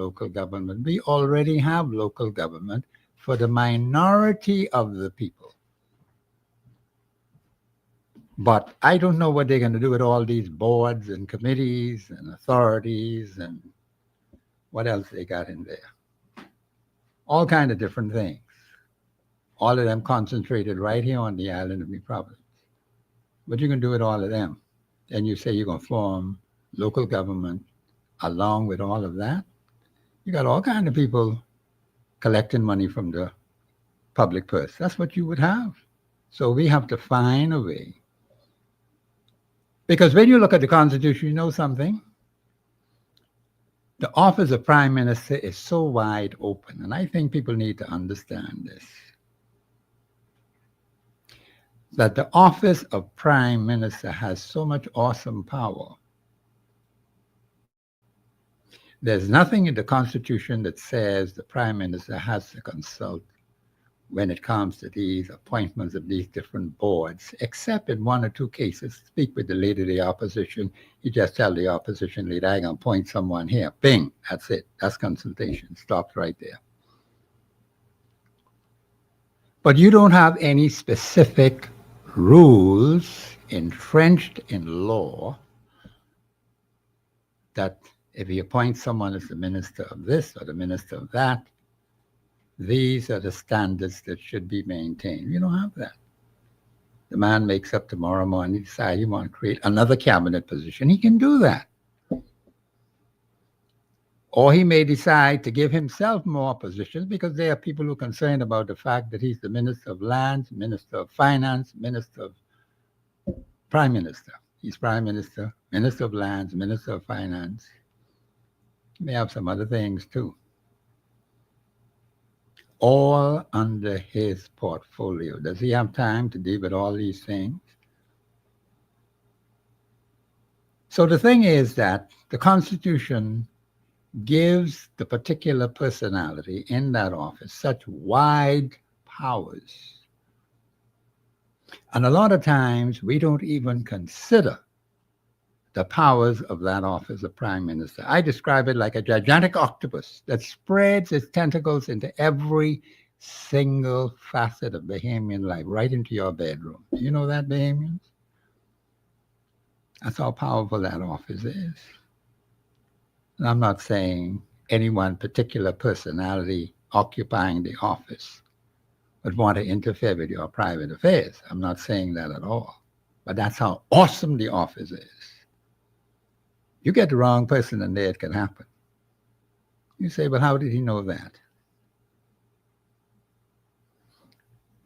local government. We already have local government for the minority of the people. But I don't know what they're going to do with all these boards and committees and authorities and what else they got in there. All kind of different things. All of them concentrated right here on the island of New Providence. What you can do with all of them? And you say you're going to form local government along with all of that? You got all kind of people collecting money from the public purse. That's what you would have. So we have to find a way. Because when you look at the Constitution, you know something? The office of Prime Minister is so wide open, and I think people need to understand this. That the office of Prime Minister has so much awesome power. There's nothing in the Constitution that says the Prime Minister has to consult when it comes to these appointments of these different boards, except in one or two cases. Speak with the leader of the opposition. You just tell the opposition leader, I'm going to appoint someone here. Bing, that's it. That's consultation. Stopped right there. But you don't have any specific rules entrenched in law that if you appoint someone as the minister of this or the minister of that, these are the standards that should be maintained. You don't have that. The man makes up tomorrow morning, decide he wants to create another cabinet position. He can do that. Or he may decide to give himself more positions because there are people who are concerned about the fact that he's the Minister of Lands, Minister of Finance, Minister of Prime Minister. He's Prime Minister, Minister of Lands, Minister of Finance. He may have some other things too. All under his portfolio. Does he have time to deal with all these things? So the thing is that the Constitution gives the particular personality in that office such wide powers. And a lot of times we don't even consider the powers of that office of Prime Minister. I describe it like a gigantic octopus that spreads its tentacles into every single facet of Bahamian life, right into your bedroom. Do you know that, Bahamians? That's how powerful that office is. And I'm not saying any one particular personality occupying the office would want to interfere with your private affairs. I'm not saying that at all. But that's how awesome the office is. You get the wrong person and there it can happen. You say, but how did he know that?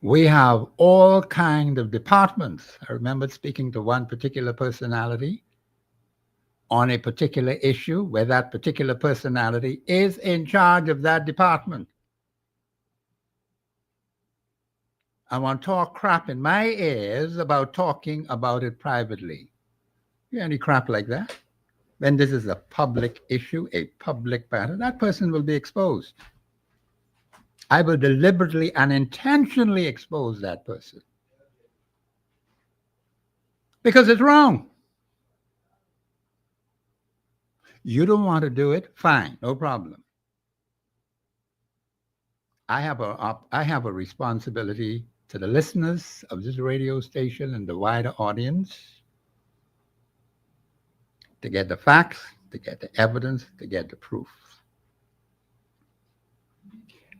We have all kinds of departments. I remember speaking to one particular personality on a particular issue where that particular personality is in charge of that department. I want to talk crap in my ears about talking about it privately. You hear any crap like that? When this is a public issue, a public matter, that person will be exposed. I will deliberately and intentionally expose that person. Because it's wrong. You don't want to do it? Fine, no problem. I have a responsibility to the listeners of this radio station and the wider audience to get the facts, to get the evidence, to get the proof.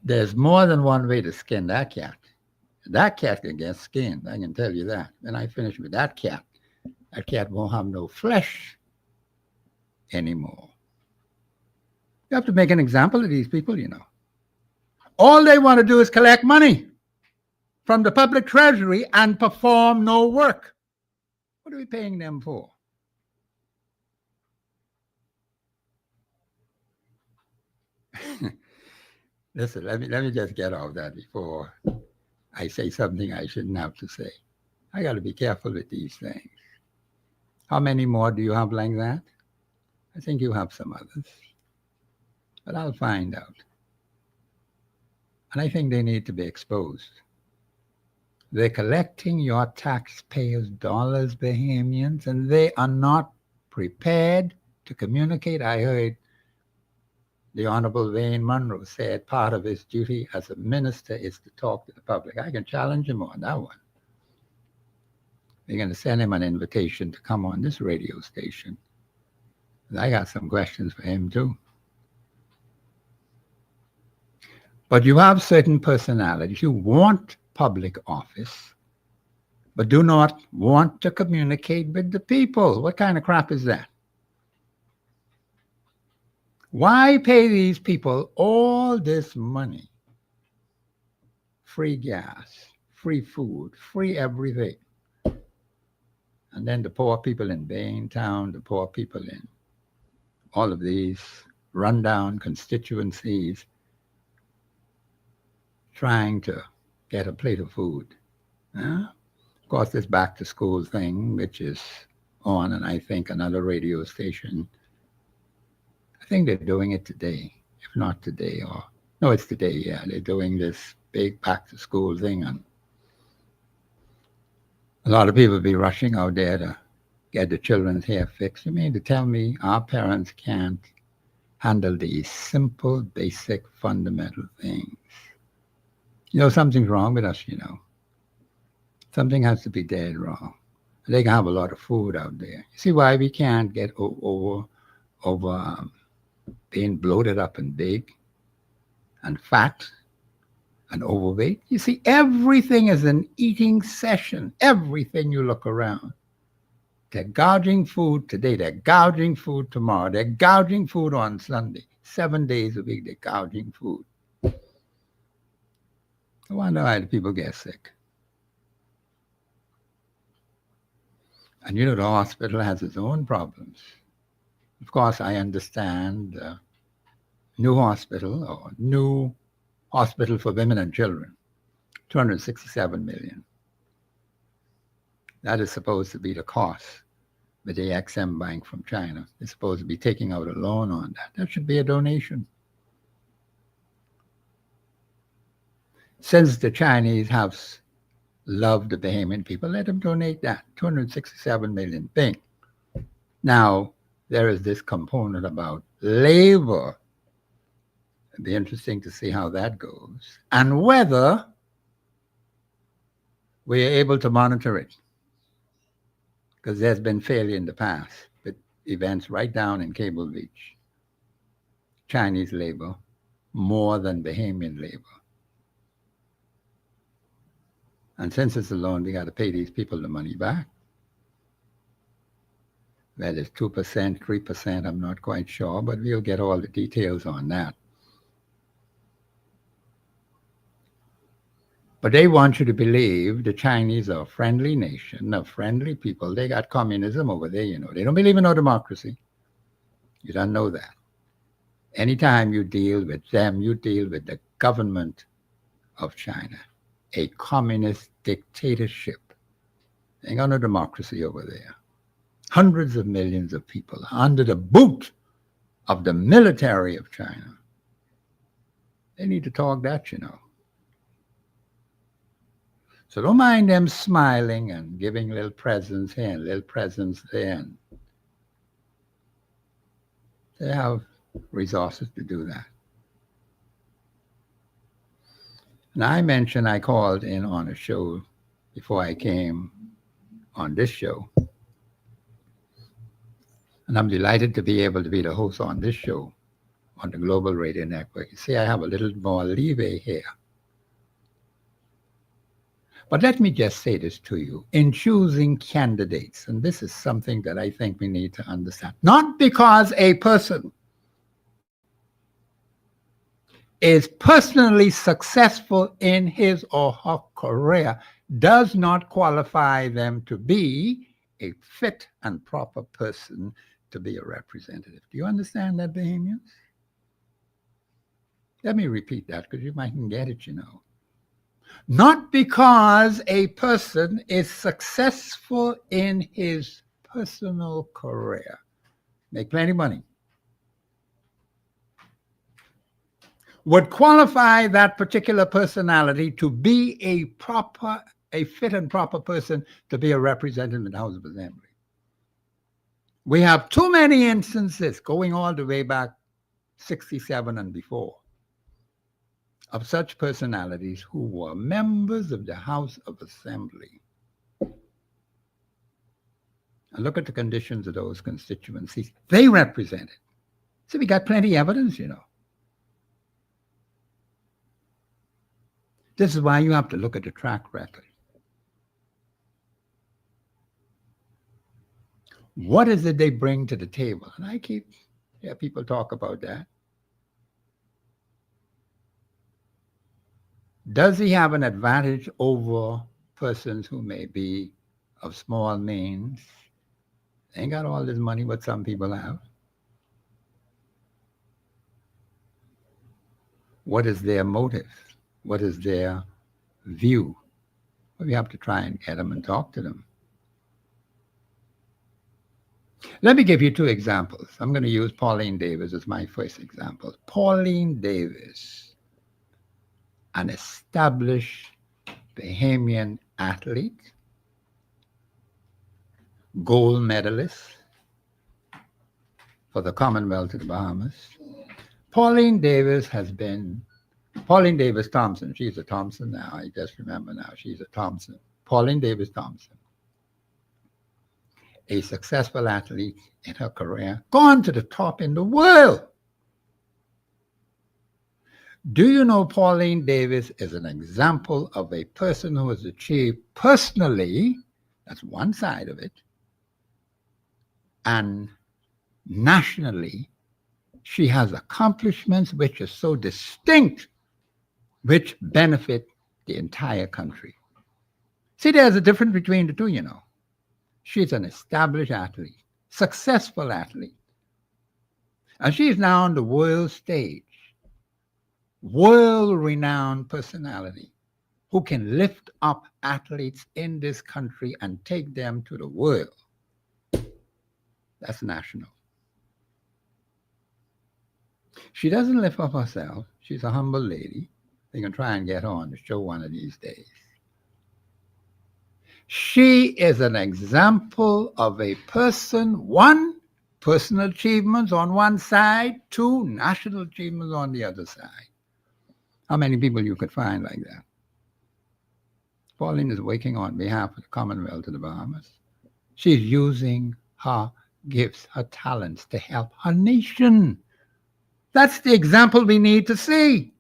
There's more than one way to skin that cat. That cat can get skinned, I can tell you that. When I finish with that cat won't have no flesh anymore. You have to make an example of these people, you know. All they want to do is collect money from the public treasury and perform no work. What are we paying them for? Listen, let me just get off that before I say something I shouldn't have to say. I got to be careful with these things. How many more do you have like that? I think you have some others. But I'll find out. And I think they need to be exposed. They're collecting your taxpayers' dollars, Bahamians, and they are not prepared to communicate. I heard The Honorable Wayne Monroe said part of his duty as a minister is to talk to the public. I can challenge him on that one. We're going to send him an invitation to come on this radio station. I got some questions for him too. But you have certain personalities. You want public office, but do not want to communicate with the people. What kind of crap is that? Why pay these people all this money? Free gas, free food, free everything. And then the poor people in Baintown, the poor people in all of these rundown constituencies trying to get a plate of food. Of course, this back to school thing, which is on, and I think another radio station, I think they're doing it today, if not today, or no, it's today, yeah. They're doing this big back to school thing, and a lot of people be rushing out there to get the children's hair fixed. You mean to tell me our parents can't handle these simple, basic, fundamental things? You know, something's wrong with us, you know. Something has to be dead wrong. They can have a lot of food out there. You see why we can't get over being bloated up and big and fat and overweight? You see, everything is an eating session. Everything you look around. They're gouging food today. They're gouging food tomorrow. They're gouging food on Sunday. 7 days a week, they're gouging food. I wonder why the people get sick. And you know, the hospital has its own problems. Of course, I understand new hospital for women and children, 267 million. That is supposed to be the cost with the EXIM Bank from China. They're supposed to be taking out a loan on that. That should be a donation. Since the Chinese have loved the Bahamian people, let them donate that, 267 million thing. Now, there is this component about labor. It'd be interesting to see how that goes and whether we are able to monitor it. Because there's been failure in the past with events right down in Cable Beach. Chinese labor more than Bahamian labor. And since it's a loan, we got to pay these people the money back. Whether it's 2%, 3%, I'm not quite sure, but we'll get all the details on that. But they want you to believe the Chinese are a friendly nation, a friendly people. They got communism over there, you know. They don't believe in no democracy. You don't know that. Anytime you deal with them, you deal with the government of China, a communist dictatorship. They ain't got no democracy over there. Hundreds of millions of people under the boot of the military of China. They need to talk that, you know. So don't mind them smiling and giving little presents here and little presents there. And they have resources to do that. And I called in on a show before I came on this show. And I'm delighted to be able to be the host on this show on the Global Radio Network. You see, I have a little more leeway here. But let me just say this to you. In choosing candidates, and this is something that I think we need to understand, not because a person is personally successful in his or her career does not qualify them to be a fit and proper person to be a representative. Do you understand that, Bahamians? Let me repeat that because you mightn't get it, you know. Not because a person is successful in his personal career, make plenty of money, would qualify that particular personality to be a fit and proper person to be a representative in the House of Assembly. We have too many instances going all the way back 67 and before, of such personalities who were members of the House of Assembly. And look at the conditions of those constituencies they represented. So we got plenty of evidence, you know. This is why you have to look at the track record. What is it they bring to the table? And I keep hear people talk about that. Does he have an advantage over persons who may be of small means? They ain't got all this money, but some people have. What is their motive? What is their view? Well, we have to try and get them and talk to them. Let me give you two examples. I'm going to use Pauline Davis as my first example. Pauline Davis, an established Bahamian athlete, gold medalist for the Commonwealth of the Bahamas. Pauline Davis Thompson. She's a Thompson now. I just remember now. She's a Thompson. Pauline Davis Thompson. A successful athlete in her career, gone to the top in the world. Do you know Pauline Davis is an example of a person who has achieved personally, that's one side of it, and nationally, she has accomplishments which are so distinct, which benefit the entire country. See, there's a difference between the two, you know. She's an established athlete, successful athlete. And she's now on the world stage, world-renowned personality who can lift up athletes in this country and take them to the world. That's national. She doesn't lift up herself. She's a humble lady. They can try and get her on the show one of these days. She is an example of a person, one, personal achievements on one side, two, national achievements on the other side. How many people you could find like that? Pauline is working on behalf of the Commonwealth of the Bahamas. She's using her gifts, her talents to help her nation. That's the example we need to see.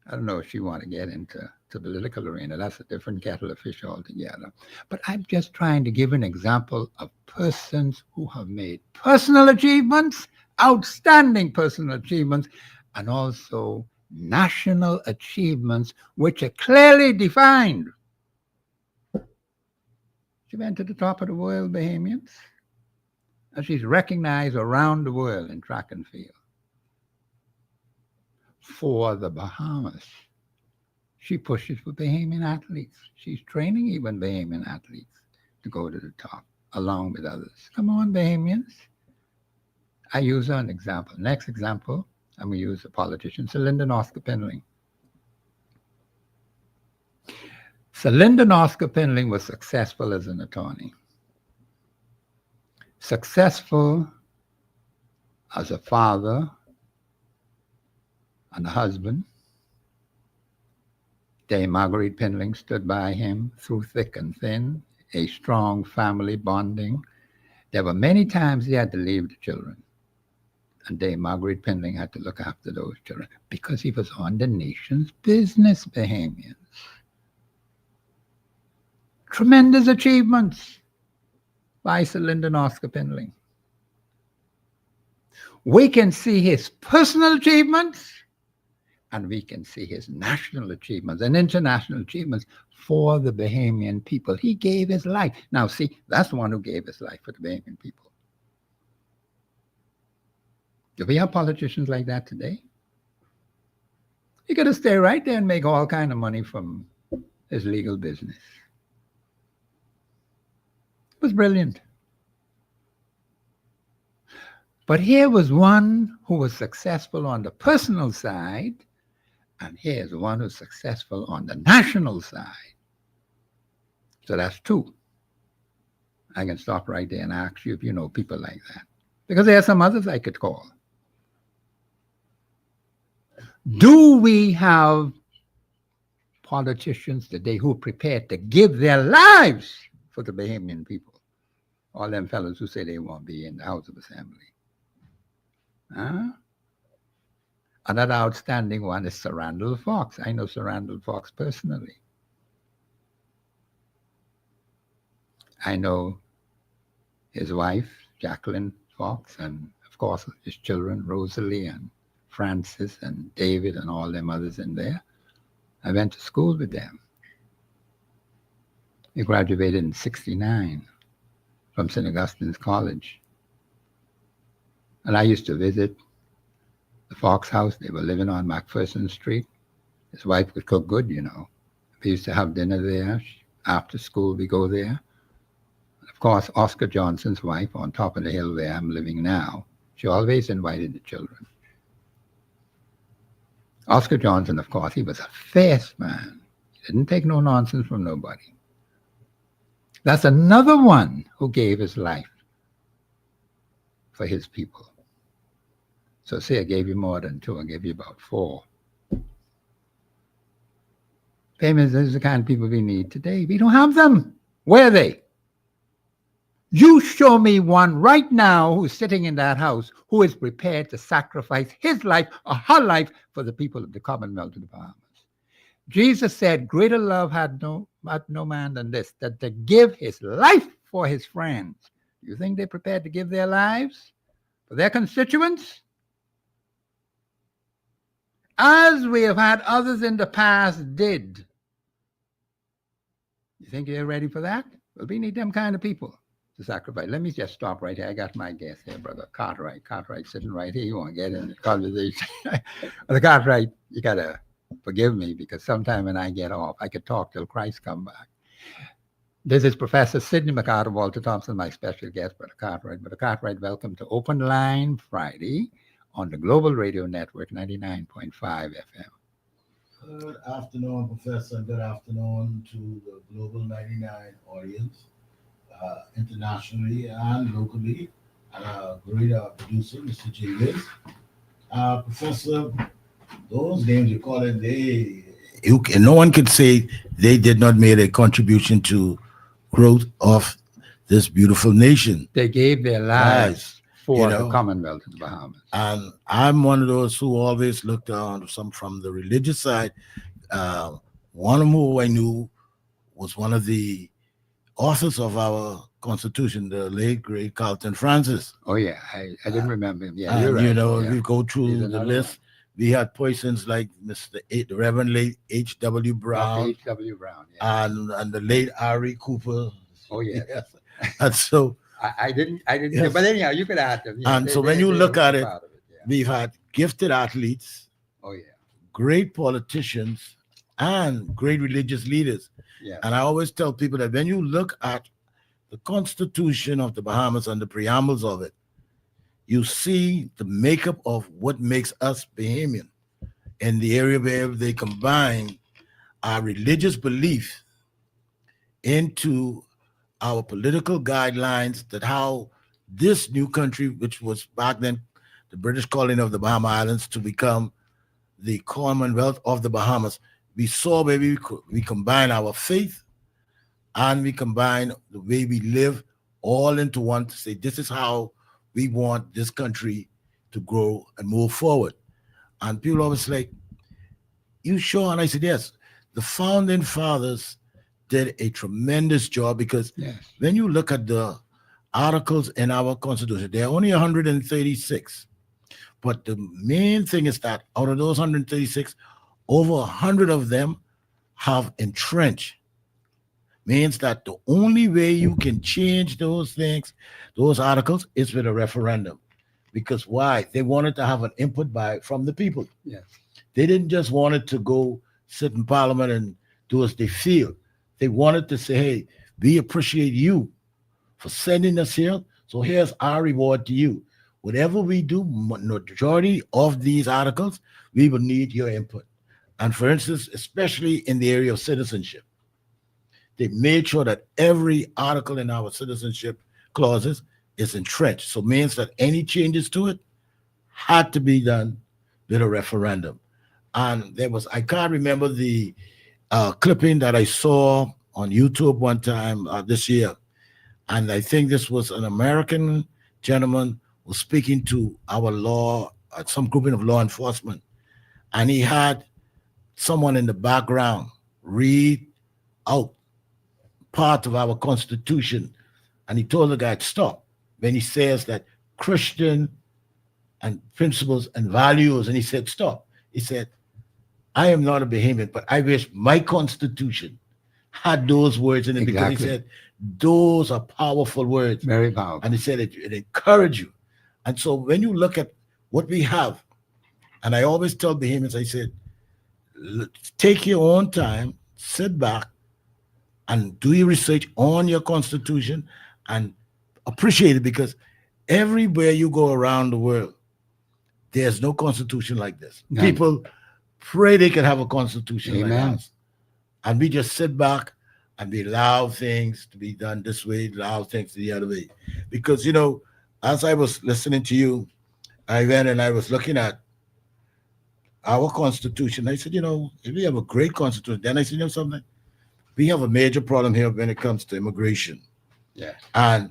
I don't know if she want to get into the political arena. That's a different kettle of fish altogether. But I'm just trying to give an example of persons who have made personal achievements, outstanding personal achievements, and also national achievements which are clearly defined. She went to the top of the world, Bahamians, and she's recognized around the world in track and field. For the Bahamas, she pushes for Bahamian athletes. She's training even Bahamian athletes to go to the top, along with others. Come on, Bahamians. I use an example. Next example, I'm going to use a politician, Sir Lyndon Oscar Pinling. Sir Lyndon Oscar Pinling was successful as an attorney, successful as a father and a husband. Dame Marguerite Pinling stood by him through thick and thin, a strong family bonding. There were many times he had to leave the children, and Dame Marguerite Pinling had to look after those children because he was on the nation's business, Bahamians. Tremendous achievements by Sir Lyndon Oscar Pinling. We can see his personal achievements, and we can see his national achievements and international achievements for the Bahamian people. He gave his life. Now, see, that's the one who gave his life for the Bahamian people. Do we have politicians like that today? You got to stay right there and make all kind of money from his legal business. It was brilliant. But here was one who was successful on the personal side, and here's one who's successful on the national side. So that's two. I can stop right there and ask you if you know people like that. Because there are some others I could call. Do we have politicians today who are prepared to give their lives for the Bahamian people? All them fellows who say they won't be in the House of Assembly. Huh? Another outstanding one is Sir Randall Fox. I know Sir Randall Fox personally. I know his wife, Jacqueline Fox, and of course his children, Rosalie and Francis and David and all them others in there. I went to school with them. They graduated in '69 from St. Augustine's College. And I used to visit the Fox house. They were living on MacPherson Street. His wife could cook good, you know. We used to have dinner there. After school, we go there. Of course, Oscar Johnson's wife, on top of the hill where I'm living now, she always invited the children. Oscar Johnson, of course, he was a fierce man. He didn't take no nonsense from nobody. That's another one who gave his life for his people. So say I gave you more than two, I gave you about four. Famous is the kind of people we need today. We don't have them. Where are they? You show me one right now who's sitting in that house who is prepared to sacrifice his life or her life for the people of the Commonwealth of the Bahamas. Jesus said, greater love had no man than this, that to give his life for his friends. Do you think they're prepared to give their lives for their constituents? As we have had others in the past did. You think they're ready for that? Well, we need them kind of people to sacrifice. Let me just stop right here. I got my guest here, Brother Cartwright. Cartwright sitting right here. You want to get in the conversation. The Cartwright, you got to forgive me because sometime when I get off, I could talk till Christ come back. This is Professor Sidney McCarter, Walter Thompson, my special guest, Brother Cartwright. Brother Cartwright, welcome to Open Line Friday on the Global Radio Network, 99.5 FM. Good afternoon, Professor, and good afternoon to the Global 99 audience, internationally and locally, and our great producer, Mr. J. Liz. Professor, those names you call it, no one could say they did not make a contribution to growth of this beautiful nation. They gave their lives for the Commonwealth of the Bahamas. And I'm one of those who always looked on some from the religious side. One of who I knew was one of the authors of our Constitution, the late, great Carlton Francis. Oh, yeah. I didn't remember him. Yeah, you're and, right. You know, yeah. We go through the list. One. We had persons like the Reverend late H.W. Brown. H.W. Brown, yeah. And the late Ari Cooper. Oh, yeah. Yes. And so... I didn't. Yes. But anyhow, you could add them. Yeah, and so when you look at it, we've had gifted athletes. Oh, yeah. Great politicians and great religious leaders. Yeah. And I always tell people that when you look at the Constitution of the Bahamas and the preambles of it, you see the makeup of what makes us Bahamian in the area where they combine our religious belief into our political guidelines, that how this new country, which was back then the British colony of the Bahama Islands, to become the Commonwealth of the Bahamas, we saw where we combine our faith and we combine the way we live all into one to say, this is how we want this country to grow and move forward. And people always like, you sure? And I said, yes. The founding fathers did a tremendous job because when you look at the articles in our Constitution, there are only 136. But the main thing is that out of those 136, over 100 of them have entrenched. Means that the only way you can change those things, those articles, is with a referendum. Because why? They wanted to have an input from the people. Yes. They didn't just want it to go sit in Parliament and do as they feel. They wanted to say, hey, we appreciate you for sending us here. So here's our reward to you. Whatever we do, majority of these articles, we will need your input. And for instance, especially in the area of citizenship, they made sure that every article in our citizenship clauses is entrenched. So means that any changes to it had to be done with a referendum. And there was, I can't remember the clipping that I saw on YouTube one time this year. And I think this was an American gentleman was speaking to our law, some grouping of law enforcement. And he had someone in the background read out part of our Constitution. And he told the guy to stop when he says that Christian and principles and values. And he said, stop. He said, I am not a Bahamian, but I wish my Constitution had those words in it because he said, those are powerful words. Very powerful. And he said it encouraged you. And so when you look at what we have, and I always tell Bahamians, I said, take your own time, sit back, and do your research on your Constitution and appreciate it, because everywhere you go around the world, there's no Constitution like this. None. People pray they can have a Constitution Amen. like us. And we just sit back and we allow things to be done this way, allow things the other way. Because, as I was listening to you, I went and I was looking at our Constitution. I said, if we have a great Constitution, then I said, something? We have a major problem here when it comes to immigration. Yeah. And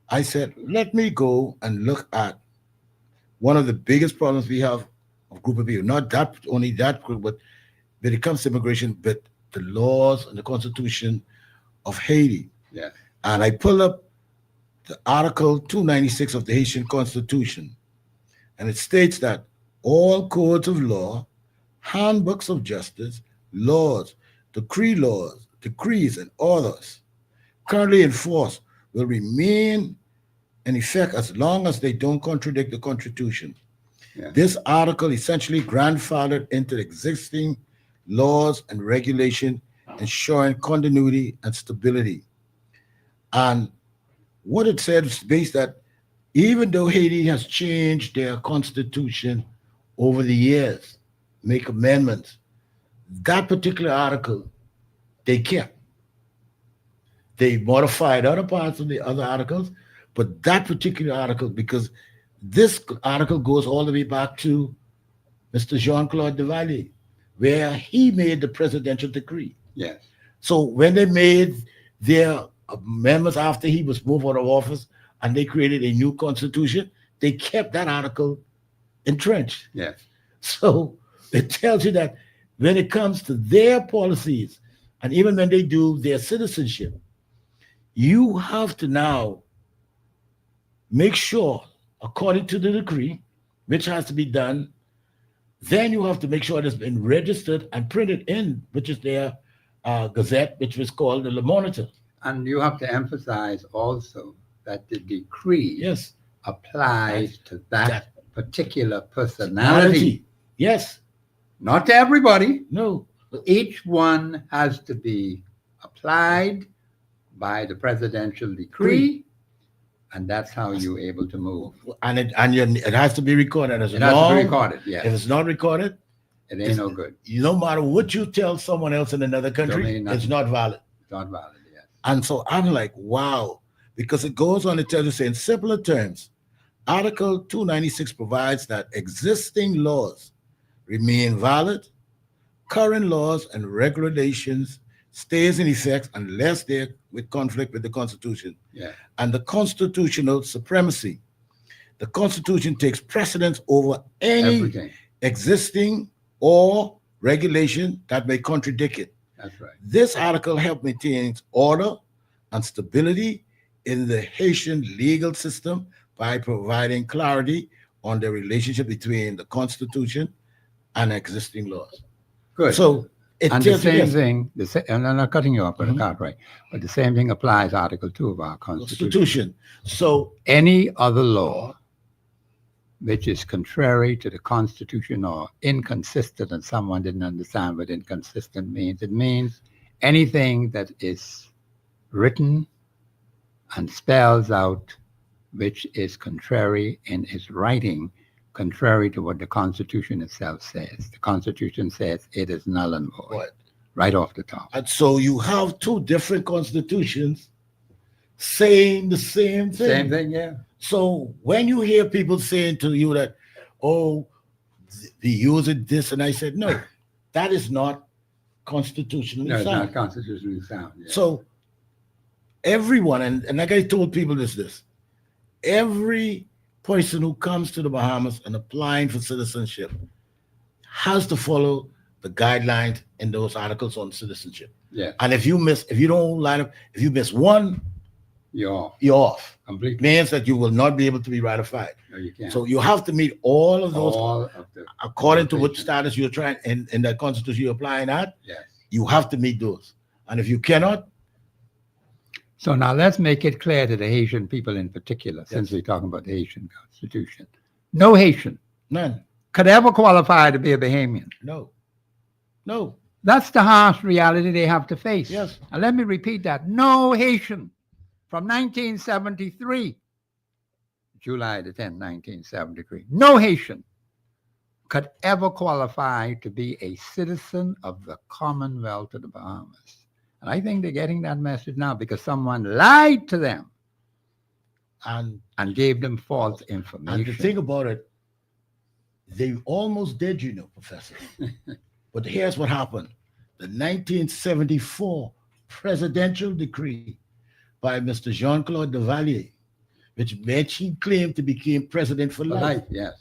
I said, let me go and look at one of the biggest problems we have of group of people, not that only that group, but when it comes to immigration, but the laws and the Constitution of Haiti. Yeah. And I pulled up the Article 296 of the Haitian Constitution, and it states that all codes of law, handbooks of justice, laws, decrees, and orders currently in force will remain in effect as long as they don't contradict the Constitution. Yeah. This article essentially grandfathered into existing laws and regulation, ensuring continuity and stability. And what it said is based that even though Haiti has changed their constitution over the years, make amendments, that particular article they kept. They modified other parts of the other articles, but that particular article, because this article goes all the way back to Mr. Jean-Claude Duvalier, where he made the presidential decree. Yes. So when they made their amendments after he was moved out of office and they created a new constitution, they kept that article entrenched. Yes. So it tells you that when it comes to their policies, and even when they do their citizenship, you have to now make sure, according to the decree, which has to be done, then you have to make sure it has been registered and printed in, which is their gazette, which was called the Le Monitor. And you have to emphasize also that the decree Yes. applies to that particular personality. Yes. Not to everybody. No. Each one has to be applied by the presidential decree, and that's how you're able to move. And it has to be recorded as It has to be recorded, If yes. it's not recorded, It ain't no good. no matter what you tell someone else in another country, mean nothing. it's not valid. It's not valid, yes. And so I'm like, wow, because it goes on to tell you, say, in simpler terms, Article 296 provides that existing laws remain valid, current laws and regulations stays in effect unless they're with conflict with the Constitution. Yeah. And the constitutional supremacy. The Constitution takes precedence over any Everything. existing or regulation that may contradict it. That's right. This article helped maintain order and stability in the Haitian legal system by providing clarity on the relationship between the Constitution and existing laws. Good. So it and the tells you same this. thing, and I'm not cutting you off, but right. But the same thing applies Article 2 of our Constitution. Constitution. So Any other law which is contrary to the Constitution or inconsistent, and someone didn't understand what inconsistent means. It means anything that is written and spells out which is contrary in its writing, contrary to what the Constitution itself says. The Constitution says it is null and void, What? right off the top. And so you have two different constitutions saying the same thing. Same thing, yeah. So when you hear people saying to you that, oh, they use it this, and I said, no, that is not constitutionally No, it's sound. not constitutionally sound. Yeah. So everyone, and like I told people this, every person who comes to the Bahamas and applying for citizenship has to follow the guidelines in those articles on citizenship. Yeah, And if you don't line up, if you miss one, you're off you're off. completely. Means that you will not be able to be ratified. No, you can't. So you have to meet all of those all of the according to which quotations. status you're trying in that constitution you're applying at. Yes. You have to meet those. And if you cannot, So now let's make it clear to the Haitian people in particular, since Yes. we're talking about the Haitian Constitution. No Haitian none. could ever qualify to be a Bahamian. No. That's the harsh reality they have to face. Yes. And let me repeat that. No Haitian from 1973, July the 10th, 1973, no Haitian could ever qualify to be a citizen of the Commonwealth of the Bahamas. And I think they're getting that message now because someone lied to them And and gave them false and the information. thing about it, they almost did, Professor. But here's what happened. The 1974 presidential decree by Mr. Jean-Claude Duvalier, which made him claim to become president for life. Life, yes.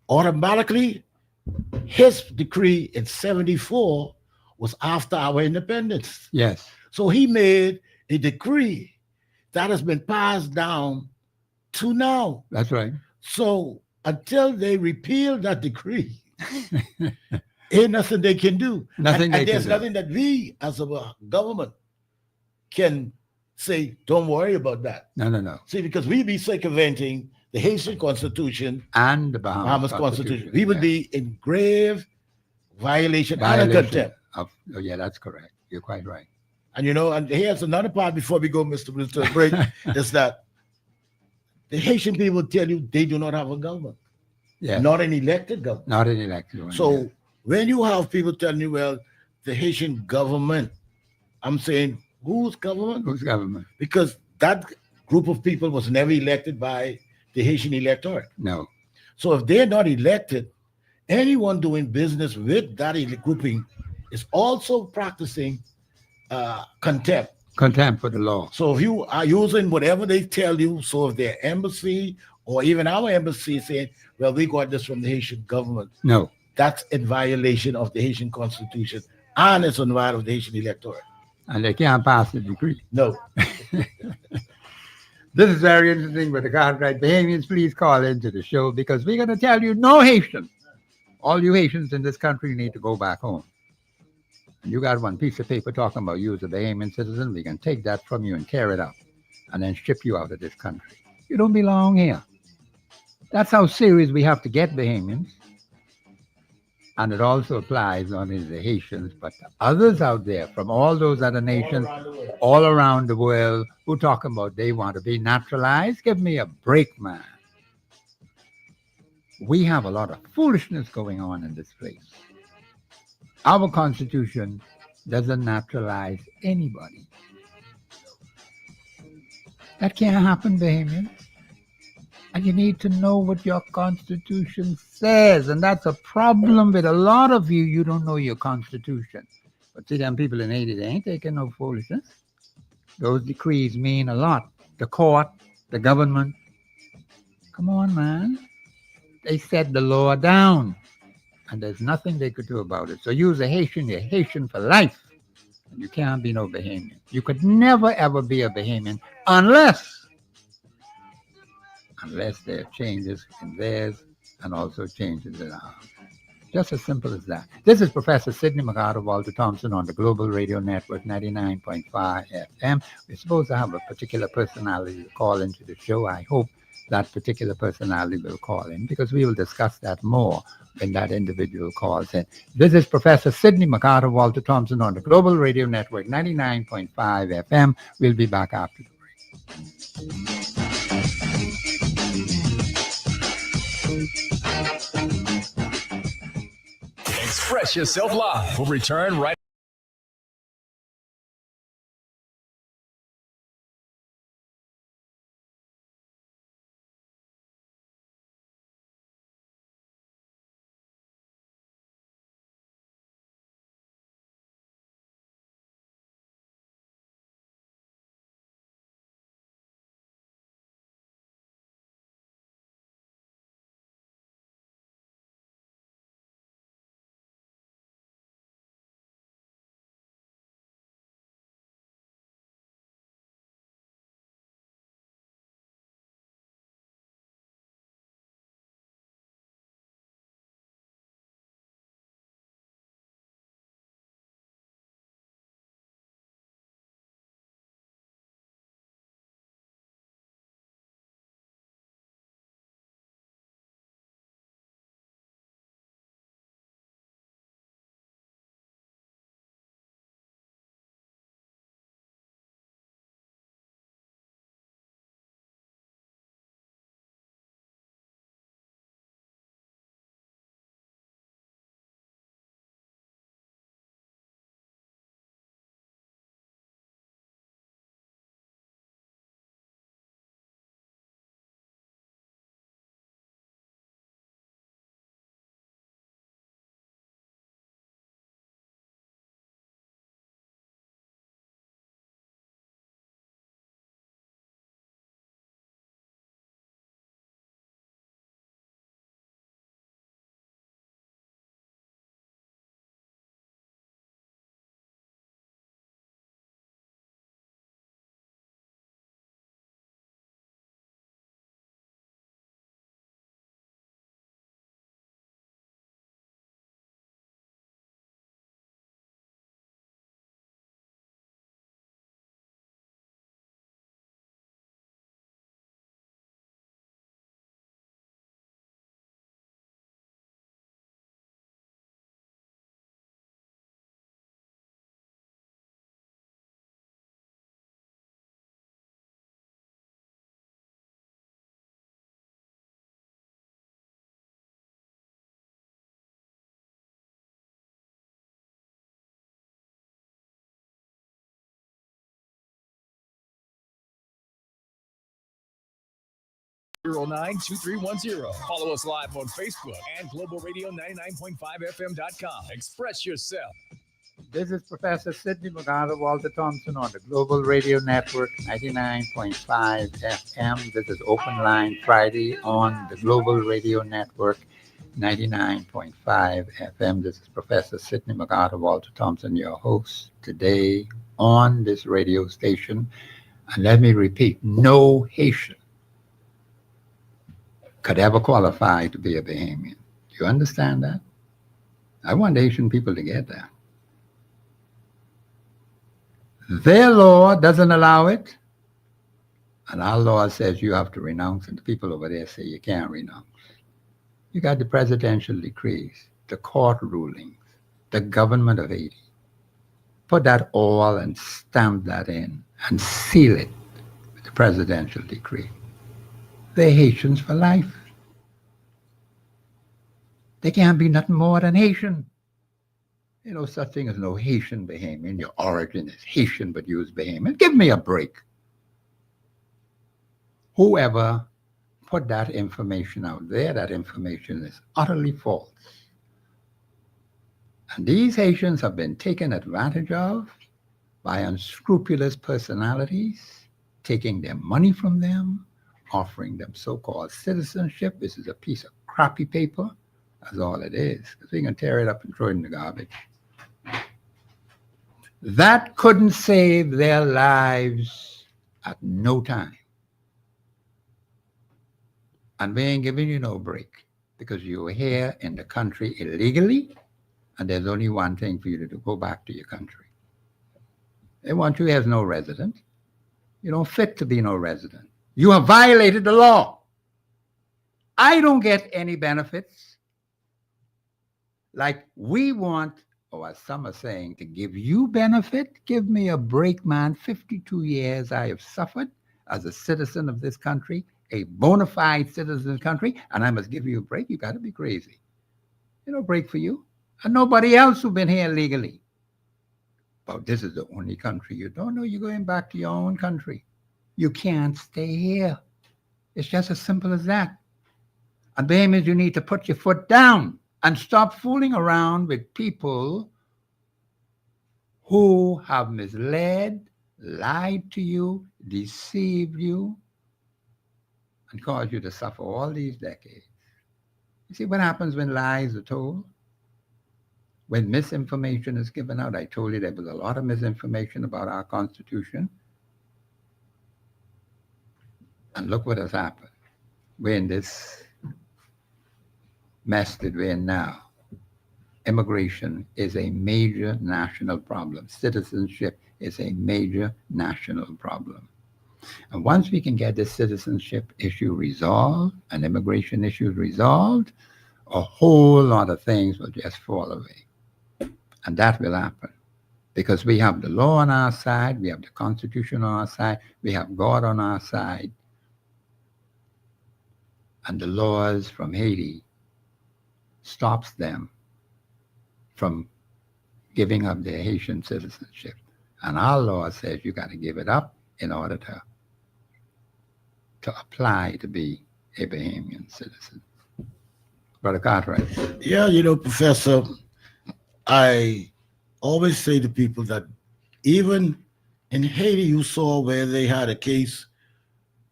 Automatically, his decree in 74 was after our independence. Yes. So he made a decree that has been passed down to now. That's right. So until they repeal that decree, ain't nothing they can do. Nothing they and can there's do. nothing that we as a government can say, don't worry about that. No. See, because we be circumventing the Haitian Constitution, And the Bahamas Constitution. We would yes. be in grave violation and Violation contempt. of, oh, yeah, that's correct. You're quite right. And and here's another part before we go, Mr. Bruce, to a break, is that the Haitian people tell you they do not have a government, Yes. not an elected government. Not an elected one. So yes. when you have people telling you, well, the Haitian government, I'm saying, whose government? Whose government? Because that group of people was never elected by the Haitian electorate. No. So if they're not elected, anyone doing business with that grouping is also practicing contempt. Contempt for the law. So if you are using whatever they tell you, so if their embassy or even our embassy saying, well, we got this from the Haitian government, No. that's in violation of the Haitian Constitution and it's in violation of the Haitian electorate. And they can't pass the decree. No. This is very interesting with the copyright. Bahamians, please call into the show because we're going to tell you no Haitian. All you Haitians in this country need to go back home. And you got one piece of paper talking about you as a Bahamian citizen. We can take that from you and tear it up and then ship you out of this country. You don't belong here. That's how serious we have to get Bahamians. And it also applies not only to the Haitians, but to others out there from all those other nations all around the world who talking about they want to be naturalized. Give me a break, man. We have a lot of foolishness going on in this place. Our Constitution doesn't naturalize anybody. That can't happen, Bahamians. And you need to know what your Constitution says. And that's a problem with a lot of you. You don't know your Constitution. But see, them people in Haiti, they ain't taking no foolishness. Those decrees mean a lot. The court, the government. Come on, man. They set the law down. And there's nothing they could do about it. So you as a Haitian, you're Haitian for life. And you can't be no Bahamian. You could never, ever be a Bahamian unless there are changes in theirs and also changes in ours. Just as simple as that. This is Professor Sidney McArthur, Walter Thompson on the Global Radio Network 99.5 FM. We're supposed to have a particular personality to call into the show. I hope that particular personality will call in because we will discuss that more when that individual calls in. This is Professor Sidney McArthur, Walter Thompson on the Global Radio Network 99.5 FM. We'll be back after the break. Express Yourself Live will return right 092310. Follow us live on Facebook and Global Radio 99.5FM.com. Express yourself. This is Professor Sidney McGarver, Walter Thompson on the Global Radio Network 99.5 FM. This is Open Line Friday on the Global Radio Network 99.5 FM. This is Professor Sidney McGarver, Walter Thompson, your host today on this radio station. And let me repeat, no Haitian could ever qualify to be a Bahamian. Do you understand that? I want Haitian people to get that. Their law doesn't allow it, and our law says you have to renounce, and the people over there say you can't renounce. You got the presidential decrees, the court rulings, the government of Haiti. Put that all and stamp that in and seal it with the presidential decree. They're Haitians for life. They can't be nothing more than Haitian. You know, such thing as no Haitian Bahamian. Your origin is Haitian, but you is Bahamian. Give me a break. Whoever put that information out there, that information is utterly false. And these Haitians have been taken advantage of by unscrupulous personalities, taking their money from them, offering them so-called citizenship. This is a piece of crappy paper. That's all it is, because we can tear it up and throw it in the garbage. That couldn't save their lives at no time. And we ain't giving you no break, because you're here in the country illegally, and there's only one thing for you to do, go back to your country. They want you as no resident. You don't fit to be no resident. You have violated the law. I don't get any benefits. Like we want, or as some are saying, to give you benefit. Give me a break, man. 52 years I have suffered as a citizen of this country, a bona fide citizen of the country, and I must give you a break. You got to be crazy. You know, break for you. And nobody else who's been here legally. But this is the only country you don't know. You're going back to your own country. You can't stay here. It's just as simple as that. And Bahamians, you need to put your foot down and stop fooling around with people who have misled, lied to you, deceived you, and caused you to suffer all these decades. You see what happens when lies are told? When misinformation is given out. I told you there was a lot of misinformation about our Constitution. And look what has happened. We're in this mess that we're in now. Immigration is a major national problem. Citizenship is a major national problem. And once we can get this citizenship issue resolved and immigration issues resolved, a whole lot of things will just fall away. And that will happen because we have the law on our side, we have the Constitution on our side, we have God on our side. And the laws from Haiti stops them from giving up their Haitian citizenship. And our law says you got to give it up in order to apply to be a Bahamian citizen. Brother Cartwright. Yeah, you know, Professor, I always say to people that even in Haiti, you saw where they had a case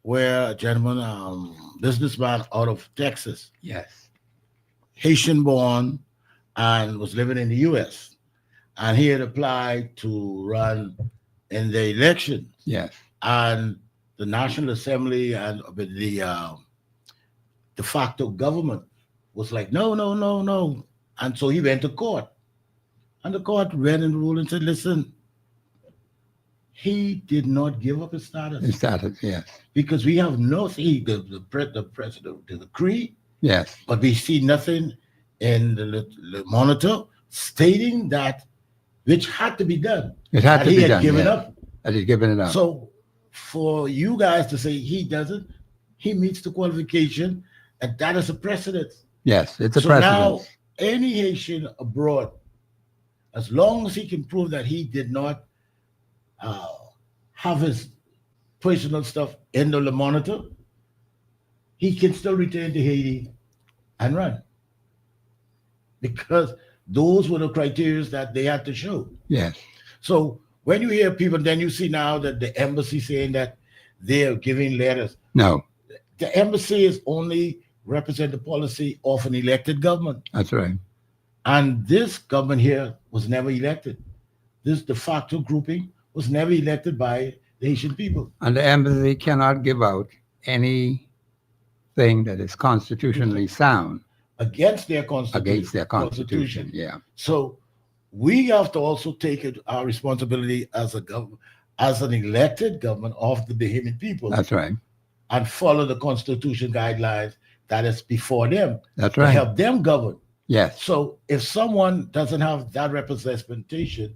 where a gentleman, businessman out of Texas, Yes. Haitian born, and was living in the U.S. And he had applied to run in the election. Yes. And the National Assembly and the de facto government was like, no, no, no, no. And so he went to court. And the court read and ruled and said, listen, he did not give up his status. His status, yes. Because we have nothing, the president, the decree, Yes. but we see nothing in the monitor stating that which had to be done. It had and to he be had done. given Yeah. up. And he's given it up. So for you guys to say he doesn't, he meets the qualification, and that is a precedent. Yes, it's a So precedent. now any Haitian abroad, as long as he can prove that he did not have his personal stuff in the monitor, he can still return to Haiti and run because those were the criteria that they had to show. Yes. So when you hear people, then you see now that the embassy saying that they're giving letters. No, The embassy is only represent the policy of an elected government. that's right. And this government here was never elected. This de facto grouping was never elected by the Haitian people. And the embassy cannot give out anything that is constitutionally sound Against their constitution. against their constitution. Yeah, So we have to also take it our responsibility as a government, as an elected government of the Bahamian people, that's right. and follow the constitution guidelines that is before them That's to right. help them govern. Yes, So if someone doesn't have that representation,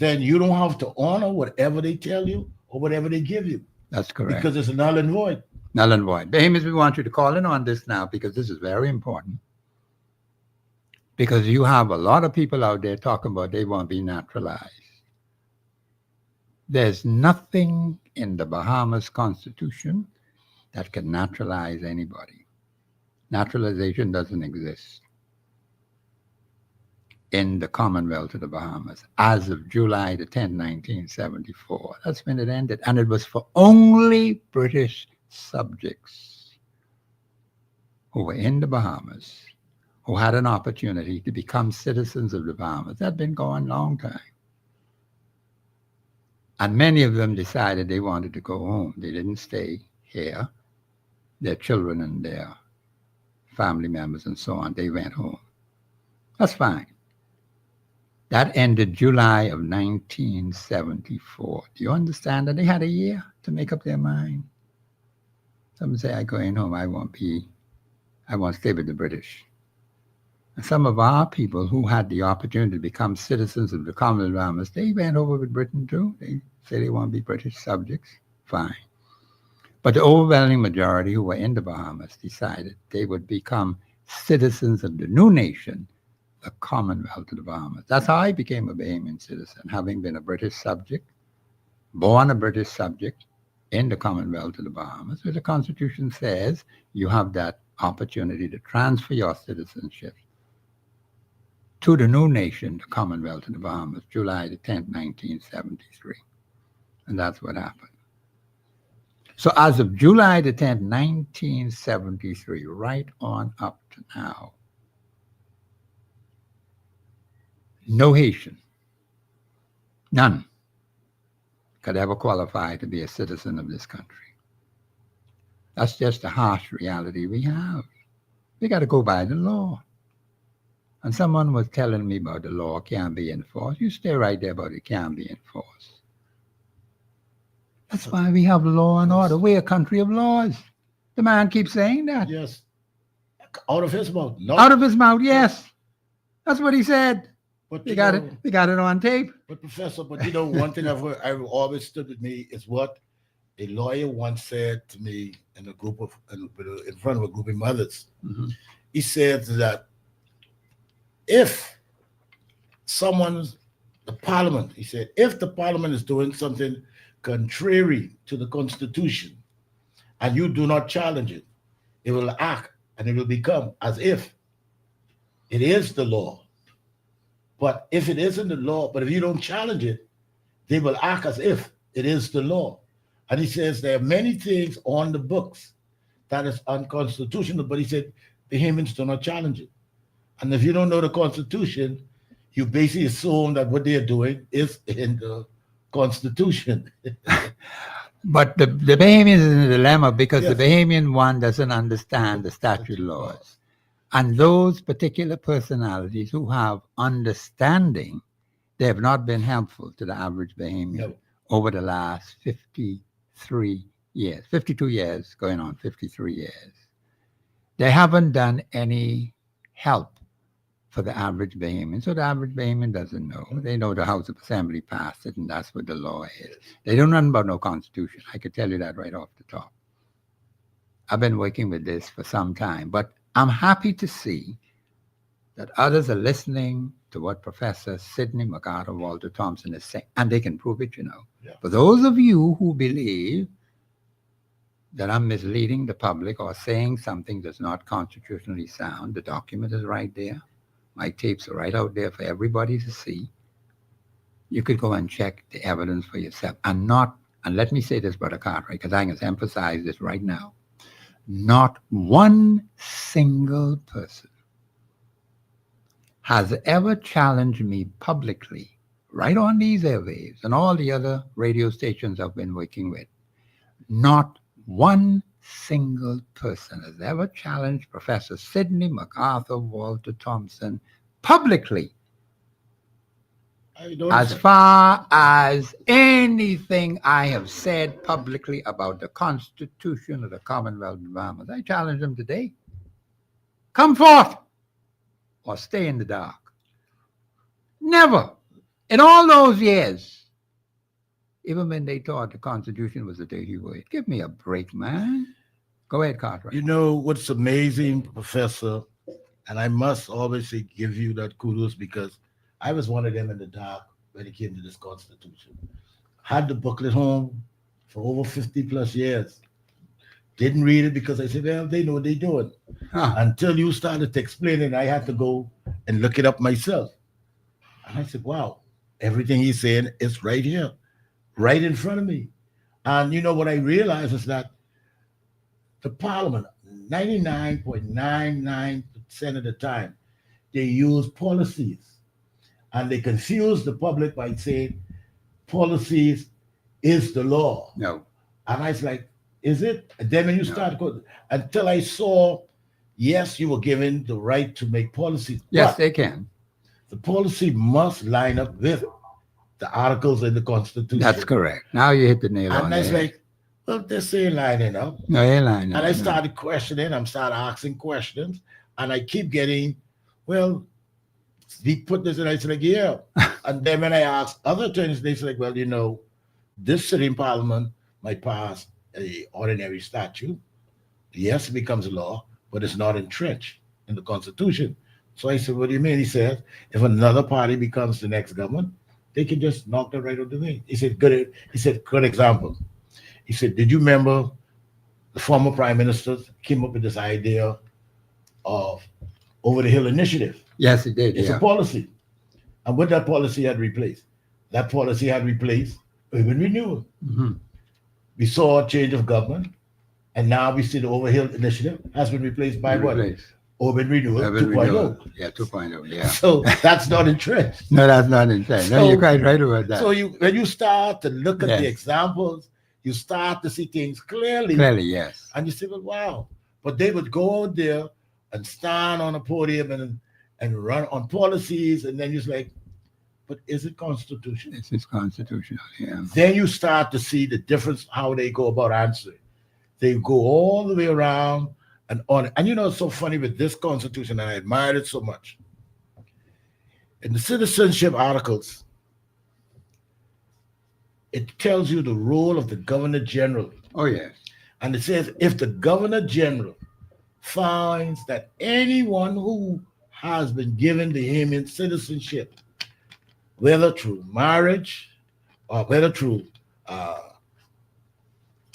then you don't have to honor whatever they tell you or whatever they give you that's correct. because it's null and void. Null and void. Bahamians, we want you to call in on this now because this is very important. Because you have a lot of people out there talking about they want to be naturalized. There's nothing in the Bahamas Constitution that can naturalize anybody. Naturalization doesn't exist in the Commonwealth of the Bahamas as of July the 10th, 1974. That's when it ended. And it was for only British subjects who were in the Bahamas who had an opportunity to become citizens of the Bahamas. That had been going a long time. And many of them decided they wanted to go home. They didn't stay here. Their children and their family members and so on, they went home. That's fine. That ended July of 1974. Do you understand that they had a year to make up their mind? Some say, I'm going home. I won't stay with the British. And some of our people who had the opportunity to become citizens of the Commonwealth of the Bahamas, they went over with Britain too. They say they want to be British subjects. Fine. But the overwhelming majority who were in the Bahamas decided they would become citizens of the new nation, the Commonwealth of the Bahamas. That's how I became a Bahamian citizen, having been a British subject, born a British subject in the Commonwealth of the Bahamas, where the Constitution says you have that opportunity to transfer your citizenship to the new nation, the Commonwealth of the Bahamas, July the 10th, 1973. And that's what happened. So as of July the 10th, 1973, right on up to now, no Haitian, none, could ever qualify to be a citizen of this country. That's just the harsh reality we have. We got to go by the law. And someone was telling me about the law can't be enforced. You stay right there about it can't be enforced. That's why we have law and order. We're a country of laws. The man keeps saying that. Yes. Out of his mouth. No. Out of his mouth, yes. That's what he said. But We got it. We got it on tape. But Professor, one thing I've always stood with me is what a lawyer once said to me in front of a group of mothers. Mhm. He said that if the parliament is doing something contrary to the Constitution and you do not challenge it, it will act and it will become as if it is the law. But if it isn't the law, but if you don't challenge it, they will act as if it is the law. And he says there are many things on the books that is unconstitutional, but he said Bahamians do not challenge it. And if you don't know the Constitution, you basically assume that what they're doing is in the Constitution. But the Bahamian is in a dilemma because Yes. the Bahamian one doesn't understand the statute laws. And those particular personalities who have understanding, they have not been helpful to the average Bahamian No. over the last 52 years, going on 53 years. They haven't done any help for the average Bahamian. So the average Bahamian doesn't know. They know the House of Assembly passed it and that's what the law is. They don't know about no constitution. I could tell you that right off the top. I've been working with this for some time, but I'm happy to see that others are listening to what Professor Sidney MacArthur Walter Thompson is saying, and they can prove it, Yeah. For those of you who believe that I'm misleading the public or saying something that's not constitutionally sound, the document is right there. My tapes are right out there for everybody to see. You could go and check the evidence for yourself. And let me say this, Brother Cartwright, because I can emphasize this right now. Not one single person has ever challenged me publicly, right on these airwaves and all the other radio stations I've been working with. Not one single person has ever challenged Professor Sidney, MacArthur, Walter Thompson publicly as far as anything I have said publicly about the Constitution of the Commonwealth of Bahamas. I challenge them today. Come forth or stay in the dark. Never. In all those years, even when they thought the Constitution was a dirty word. Give me a break, man. Go ahead, Cartwright. You know what's amazing, Professor, and I must obviously give you that kudos because I was one of them in the dark when it came to this Constitution. Had the booklet home for over 50 plus years. Didn't read it because I said, well, they know what they're doing. Until you started to explain it, I had to go and look it up myself. And I said, wow, everything he's saying is right here, right in front of me. And you know what I realized is that the Parliament, 99.99% of the time, they use policies. And they confuse the public by saying policies is the law. No. And I was like, is it? And then when you start going, until I saw, yes, you were given the right to make policies. Yes, they can. The policy must line up with the articles in the Constitution. That's correct. Now you hit the nail on And the I was head. like, well, they're saying lining up. No, they ain't lining up. And I no. started questioning, I started asking questions, and I keep getting, well, he put this in, I said, like, yeah. And then when I asked other attorneys, they said, like, well, you know, this sitting parliament might pass an ordinary statute. Yes, it becomes a law, but it's not entrenched in the Constitution. So I said, what do you mean? He said, if another party becomes the next government, they can just knock that right out the way. He said, good example. He said, did you remember the former prime minister came up with this idea of over the hill initiative? Yes, he did. It's a policy. And what that policy had replaced? That policy had replaced urban renewal. Mm-hmm. We saw a change of government, and now we see the Overhill Initiative has been replaced by what? Urban Renewal 2.0. Yeah, 2.0, yeah. So that's not entrenched. No, that's not insane. No, you're quite right about that. So when you start to look at Yes. the examples, you start to see things clearly. Clearly, yes. And you say, well, wow. But they would go out there and stand on a podium and run on policies, and then you're like, but is it constitutional? This is constitutional, yeah. Then you start to see the difference how they go about answering. They go all the way around and on. And you know, it's so funny with this Constitution, and I admired it so much. In the citizenship articles, it tells you the role of the Governor General. Oh, yes. And it says, if the Governor General finds that anyone who has been given the Bahamian citizenship, whether through marriage or whether through,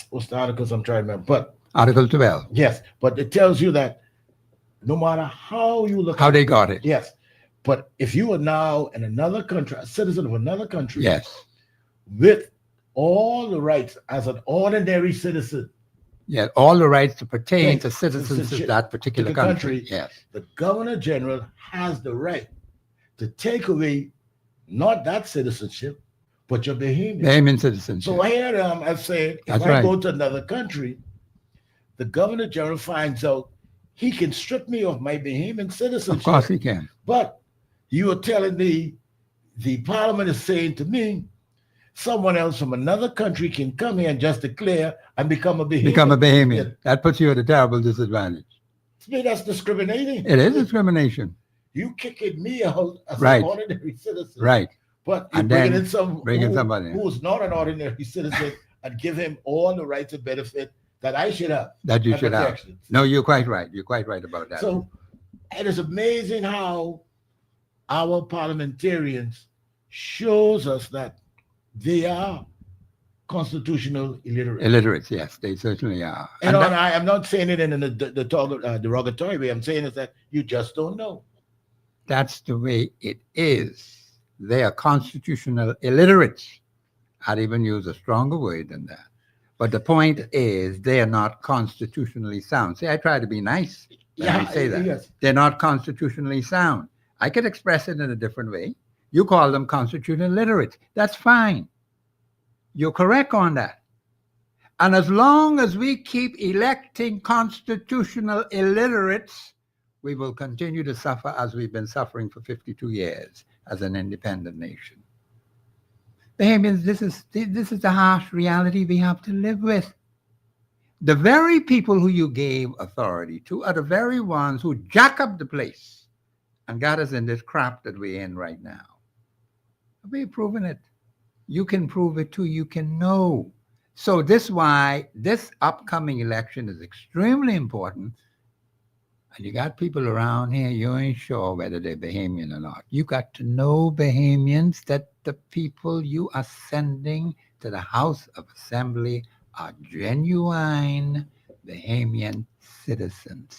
what's the articles I'm trying to remember? But Article 12. yes, but it tells you that no matter how you look How at they got it. yes, but if you are now in another country, a citizen of another country, Yes. with all the rights as an ordinary citizen, Yeah, all the rights to pertain Yes, to citizens of citizenship that particular to the country. country. Yes. the Governor General has the right to take away not that citizenship, but your Bahamian. Bahamian citizenship. So here I'm saying, if That's I right. go to another country, the Governor General finds out he can strip me of my Bahamian citizenship. Of course he can. But you are telling me, the Parliament is saying to me, someone else from another country can come here and just declare and become a Bahamian. Become a Bahamian. That puts you at a terrible disadvantage. To me, that's discriminating. It is discrimination. You kicking me out as Right. an ordinary citizen. Right. But you And bringing then in bring in somebody who's not an ordinary citizen and give him all the rights and benefit that I should have. That you and should have. protections. No, you're quite right. You're quite right about that. So it is amazing how our parliamentarians shows us that they are constitutional illiterate. Illiterates, yes, they certainly are. And that- I'm not saying it in the derogatory way. I'm saying is that you just don't know. that's the way it is. They are constitutional illiterates. I'd even use a stronger word than that. But the point is, they are not constitutionally sound. See, I try to be nice when I say that. Yes. They're not constitutionally sound. I could express it in a different way. You call them constitutional illiterates. That's fine. You're correct on that. And as long as we keep electing constitutional illiterates, we will continue to suffer as we've been suffering for 52 years as an independent nation. Bahamians, this is the harsh reality we have to live with. The very people who you gave authority to are the very ones who jack up the place and got us in this crap that we're in right now. We've proven it. You can prove it too. You can know. So this is why this upcoming election is extremely important. And you got people around here, you ain't sure whether they're Bahamian or not. You got to know, Bahamians, that the people you are sending to the House of Assembly are genuine Bahamian citizens.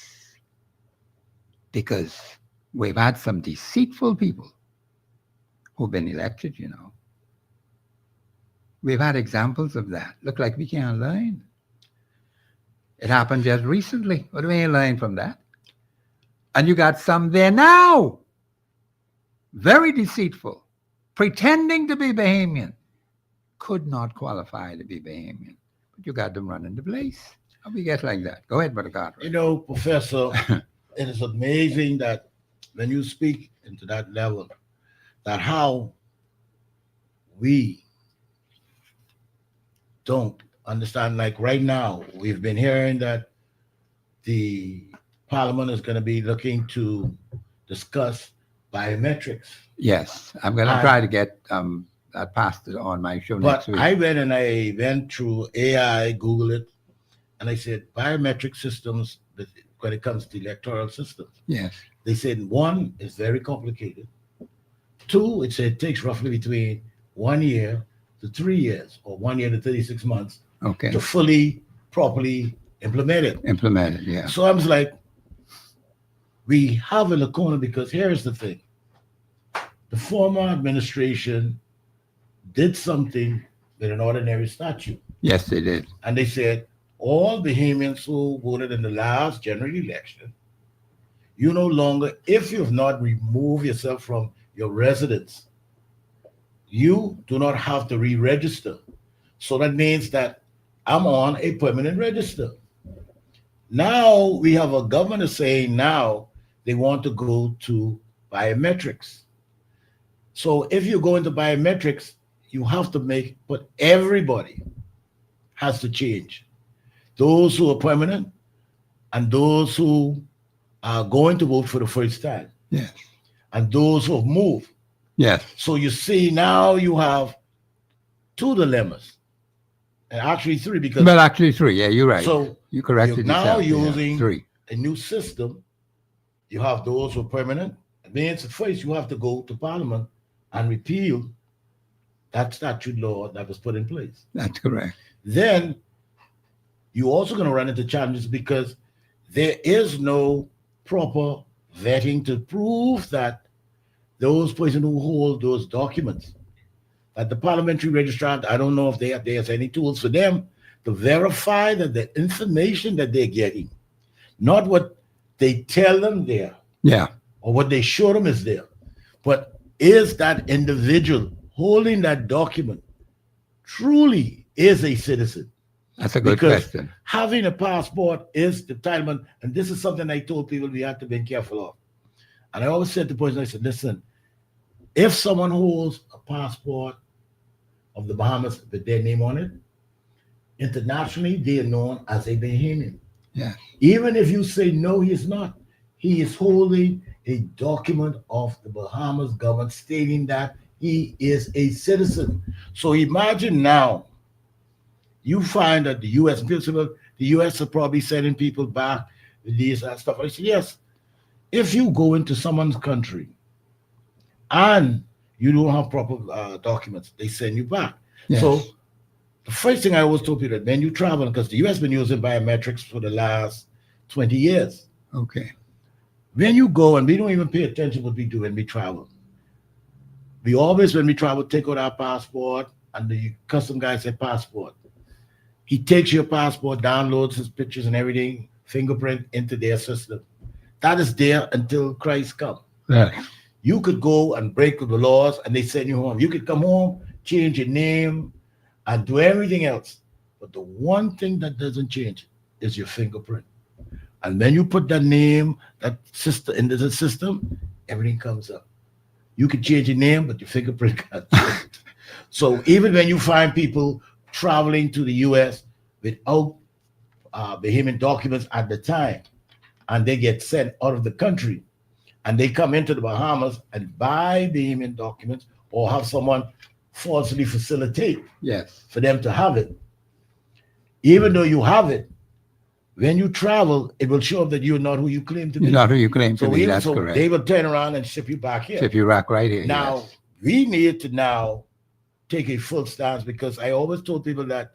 Because we've had some deceitful people who've been elected, you know. We've had examples of that. Look like we can't learn. It happened just recently. What do we learn from that? And you got some there now, very deceitful, pretending to be Bahamian, could not qualify to be Bahamian. But you got them running the place. How we get like that? Go ahead, Brother Carter. You know, Professor, it is amazing that when you speak into that level, that how we don't understand. Like right now, we've been hearing that the Parliament is going to be looking to discuss biometrics. Yes, I'm going to try to get that passed on my show next But week. I went through AI, Google it, and I said biometric systems when it comes to electoral systems. Yes, They said one is very complicated. Two, it said it takes roughly between 1 year to 3 years, or 1 year to 36 months okay. to fully, properly implement it. Implemented, yeah. So I was like, we have in the corner, because here's the thing. The former administration did something with an ordinary statute. Yes, they did. And they said, all Bahamians who voted in the last general election, you no longer, if you have not removed yourself from your residence, you do not have to re-register. So that means that I'm on a permanent register. Now we have a governor saying now they want to go to biometrics. So if you go into biometrics, you have to but everybody has to change. Those who are permanent and those who are going to vote for the first time. Yes. And those who have moved. Yes. So you see, now you have two dilemmas, and actually three, because Well, actually three. Yeah, you're right. so You corrected you're now yourself. using three. a new system. You have those who are permanent. It means first you have to go to Parliament and repeal that statute law that was put in place. That's correct. Then you're also going to run into challenges because there is no proper vetting to prove that those persons who hold those documents, that the parliamentary registrar, I don't know if there's any tools for them to verify that the information that they're getting, not what they tell them there, Yeah. or what they show them is there, but is that individual holding that document truly is a citizen? That's a good Because question. having a passport is the entitlement, and this is something I told people we have to be careful of. And I always said to the person, I said, listen, if someone holds a passport of the Bahamas with their name on it, internationally they are known as a Bahamian. Yeah. Even if you say no, he is not. He is holding a document of the Bahamas government stating that he is a citizen. So imagine now, you find that the U.S. principal, the U.S. are probably sending people back with these stuff. I said, yes, if you go into someone's country and you don't have proper documents, they send you back. Yes. So The first thing I always told people that when you travel, because the US been using biometrics for the last 20 years. Okay. When you go, and we don't even pay attention what we do when we travel. We always, when we travel, take out our passport, and the custom guy said passport. He takes your passport, downloads his pictures and everything, fingerprint into their system. That is there until Christ comes. Right. You could go and break the laws, and they send you home. You could come home, change your name, and do everything else. But the one thing that doesn't change is your fingerprint. And when you put that name, that system into the system, everything comes up. You can change your name, but your fingerprint can't change. So even when you find people traveling to the US without Bahamian documents at the time, and they get sent out of the country, and they come into the Bahamas and buy Bahamian documents or have someone falsely facilitate Yes. for them to have it. Even though you have it, when you travel, it will show up that you're not who you claim to be. You're not who you claim to So, be. That's so correct. they will turn around and ship you back here. If you rock right here. Now, yes. we need to now take a full stance, because I always told people that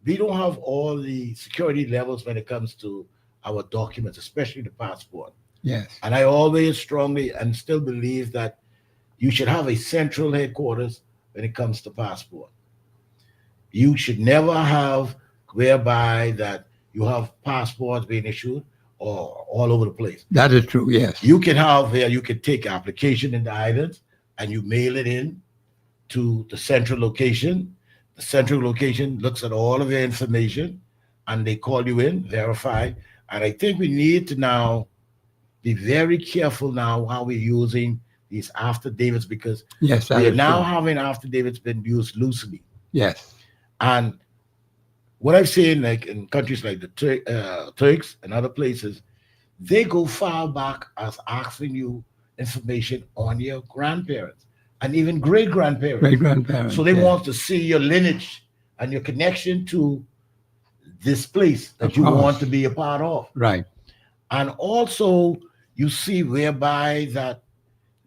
we don't have all the security levels when it comes to our documents, especially the passport. Yes. And I always strongly and still believe that you should have a central headquarters when it comes to passport. You should never have whereby that you have passports being issued or all over the place. That is true. Yes. You can have where you can take application in the islands and you mail it in to the central location. The central location looks at all of your information and they call you in, verify. And I think we need to now be very careful now how we're using these affidavits, because Yes. That we are is now true. having affidavits been used loosely. Yes. And what I've seen, like in countries like the Turks and other places, they go far back as asking you information on your grandparents and even great grandparents. Great grandparents. So they yes. want to see your lineage and your connection to this place that Of you course. want to be a part of. Right. And also, you see whereby that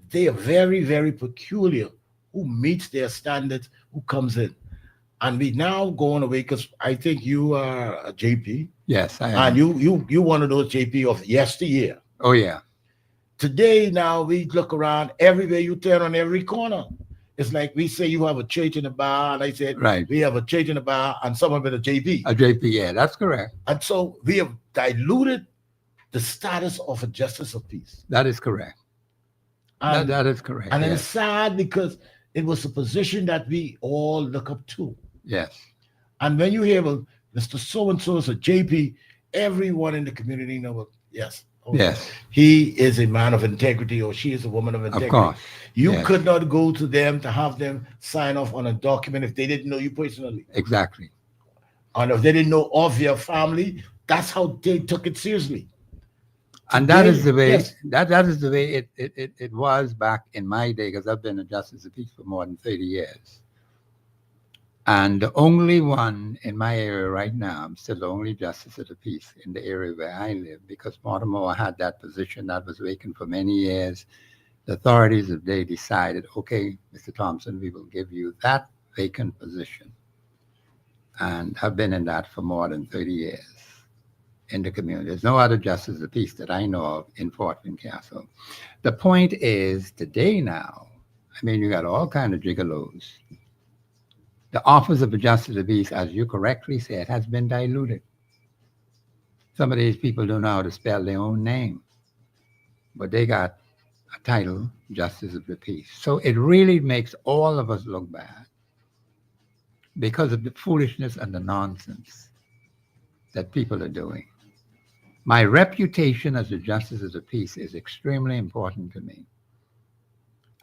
they are very, very peculiar who meets their standards, who comes in. And we now going away, because I think you are a JP, Yes. I am. and you one of those JP of yesteryear. Oh yeah. Today, now we look around everywhere you turn, on every corner. It's like we say you have a church in a bar, and I said, Right. we have a church in a bar, and someone with a JP. A JP. Yeah. That's correct. And so we have diluted the status of a justice of peace. That is correct. And, that is correct. and yes. it's sad because it was a position that we all look up to. Yes. And when you hear, well, Mr. So-and-so is a JP, everyone in the community knows, well, yes. Okay. Yes. He is a man of integrity, or she is a woman of integrity. Of course. You yes. could not go to them to have them sign off on a document if they didn't know you personally. Exactly. And if they didn't know of your family, that's how they took it seriously. And that is the way Yes. that is the way it was back in my day, because I've been a justice of peace for more than 30 years. And the only one in my area right now, I'm still the only justice of the peace in the area where I live, because Baltimore had that position that was vacant for many years. The authorities, if they decided, okay, Mr. Thompson, we will give you that vacant position. And I've been in that for more than 30 years in the community. There's no other justice of the peace that I know of in Fort Castle. The point is, today now, I mean, you got all kind of gigolos. The office of a justice of the peace, as you correctly said, has been diluted. Some of these people don't know how to spell their own name, but they got a title, justice of the peace. So it really makes all of us look bad because of the foolishness and the nonsense that people are doing. My reputation as a justice of the peace is extremely important to me.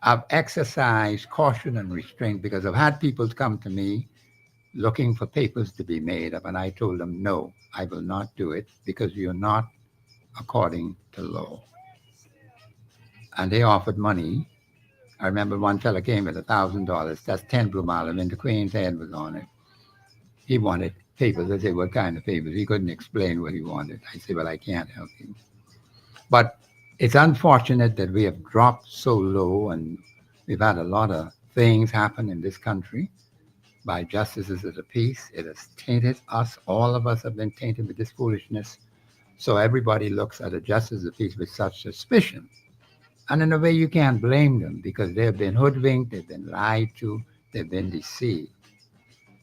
I've exercised caution and restraint because I've had people come to me looking for papers to be made up, and I told them, no, I will not do it because you're not according to law. And they offered money. I remember one fella came with $1,000. That's 10 Blue Marlin, and the Queen's head was on it. He wanted papers. I said, what kind of papers? He couldn't explain what he wanted. I said, well, I can't help you. But it's unfortunate that we have dropped so low, and we've had a lot of things happen in this country. by justices of the peace. It has tainted us. All of us have been tainted with this foolishness. So everybody looks at the justice of the peace with such suspicion. And in a way, you can't blame them because they've been hoodwinked, they've been lied to, they've been deceived.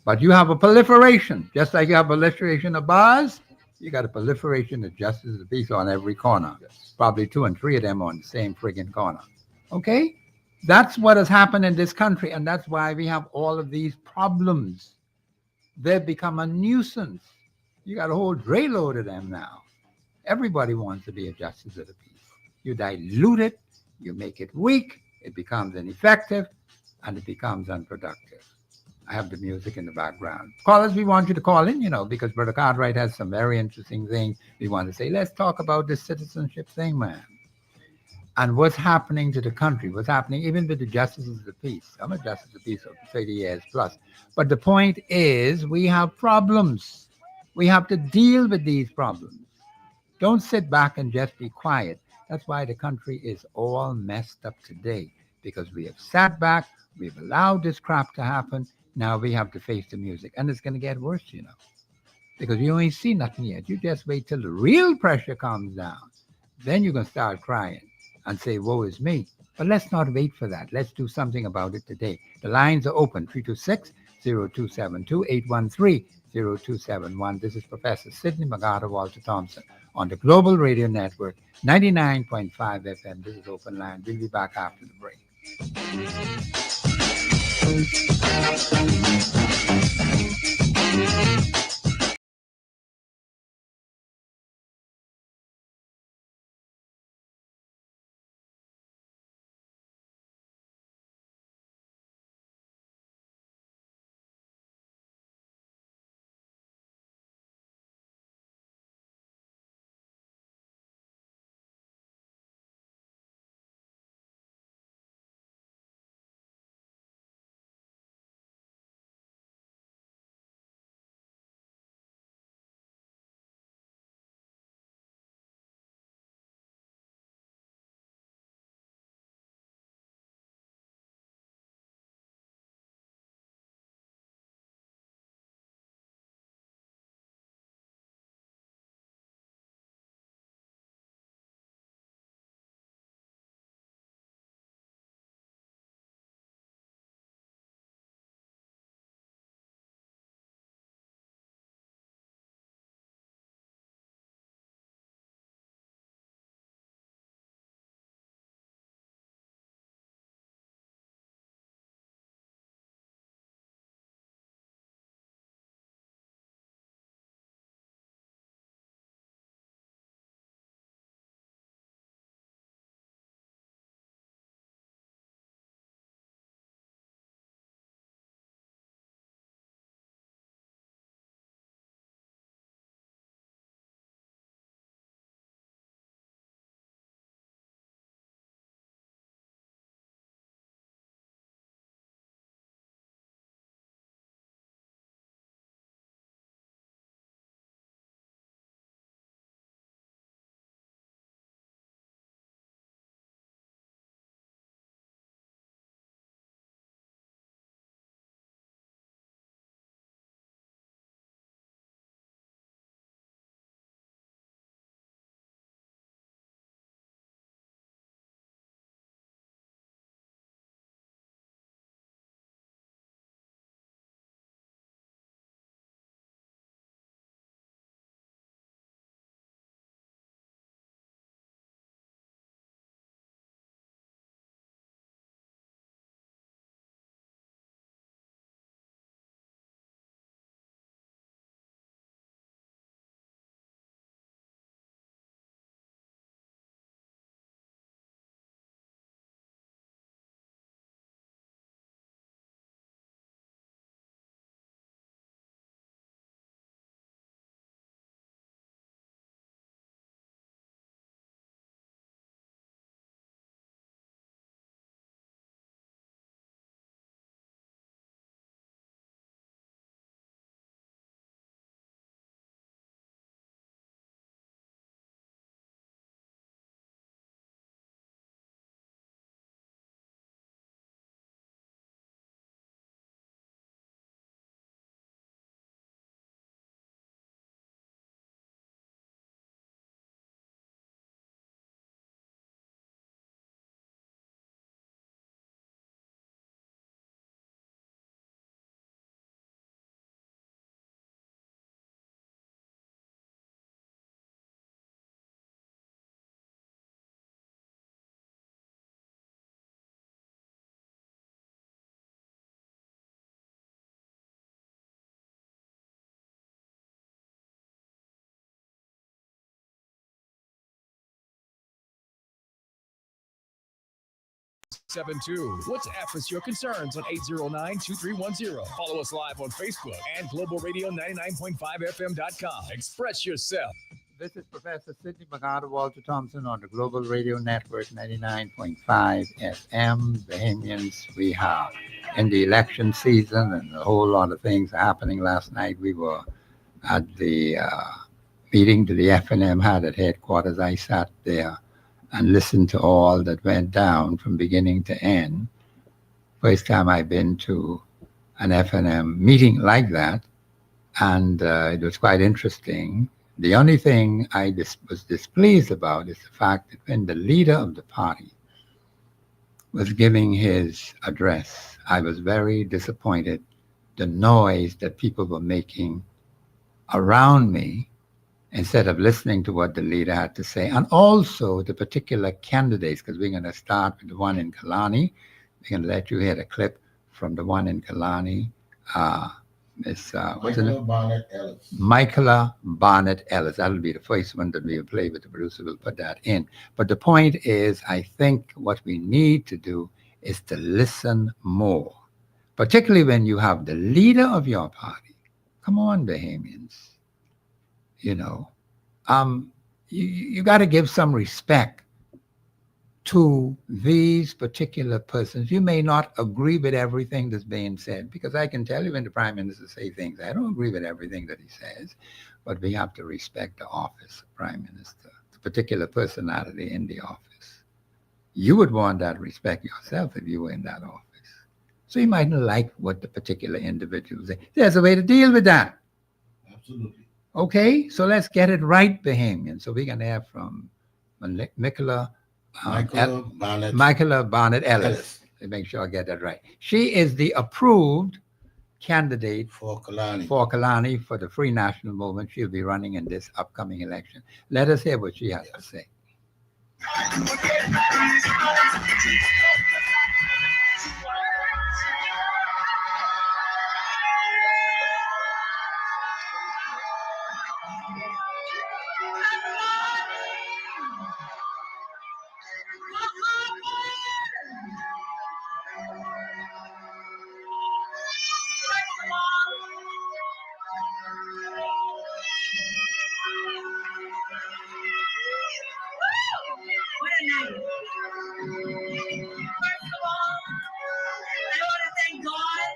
But you have a proliferation, just like you have proliferation of bars, you got a proliferation of justice of the peace on every corner. Probably two and three of them on the same friggin' corner. Okay? That's what has happened in this country, and that's why we have all of these problems. They've become a nuisance. You got a whole dray load of them now. Everybody wants to be a justice of the peace. You dilute it, you make it weak, it becomes ineffective, and it becomes unproductive. I have the music in the background. Callers, we want you to call in, because Brother Cartwright has some very interesting things. We want to say, let's talk about this citizenship thing, man. And what's happening to the country, what's happening even with the justices of the peace. I'm a justice of the peace for 30 years plus. But the point is, we have problems. We have to deal with these problems. Don't sit back and just be quiet. That's why the country is all messed up today, because we have sat back, we've allowed this crap to happen. Now we have to face the music, and it's going to get worse, because you ain't seen nothing yet. You just wait till the real pressure comes down. Then you're going to start crying and say, woe is me. But let's not wait for that. Let's do something about it today. The lines are open, 326-0272-813-0271. This is Professor Sidney McGarta Walter Thompson on the Global Radio Network, 99.5 FM. This is Open Line. We'll be back after the break. 809-231-0872. WhatsApp us your concerns on 809-2310. Follow us live on Facebook and globalradio99.5fm.com. Express yourself. This is Professor Sidney McArthur Walter Thompson on the Global Radio Network 99.5 FM. Bahamians, we have in the election season and a whole lot of things happening. Last night we were at the meeting to the FNM had at headquarters. I sat there and listened to all that went down from beginning to end. First time I've been to an FNM meeting like that, and it was quite interesting. The only thing I was displeased about is the fact that when the leader of the party was giving his address, I was very disappointed. The noise that people were making around me instead of listening to what the leader had to say, and also the particular candidates, because we're going to start with the one in Kalani. We're going to let you hear the clip from the one in Kalani. Miss Michaela Barnett Ellis. Michaela Barnett Ellis. That'll be the first one that we'll play with. The producer will put that in. But the point is, I think what we need to do is to listen more, particularly when you have the leader of your party. Come on, Bahamians. You know, you got to give some respect to these particular persons. You may not agree with everything that's being said, because I can tell you when the Prime Minister says things, I don't agree with everything that he says, but we have to respect the office of Prime Minister, the particular personality in the office. You would want that respect yourself if you were in that office. So you mightn't like what the particular individual say. There's a way to deal with that. Absolutely. Okay, so let's get it right, Bahamian. So we're going to have from Michaela Barnett Ellis. To make sure I get that right. She is the approved candidate For Kalani. for the Free National Movement. She'll be running in this upcoming election. Let us hear what she has to say. What a night. First of all, I want to thank God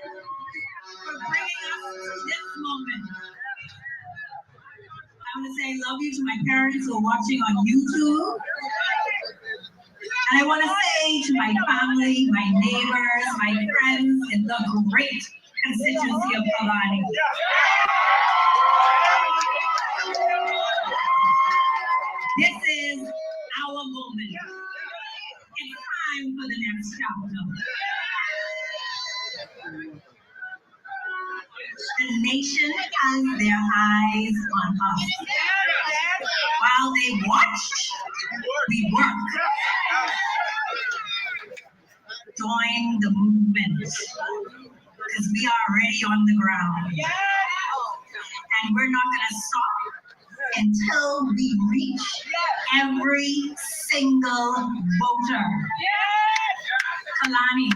for bringing us to this moment. I want to say I love you to my parents who are watching on YouTube. And I want to say to my family, my neighbors, my friends in the great constituency of Kalani. This is our moment. It's time for the next chapter. The nation has their eyes on us. While they watch, we work. Join the movement, because we are already on the ground. And we're not going to stop until we reach every single voter. Kalani.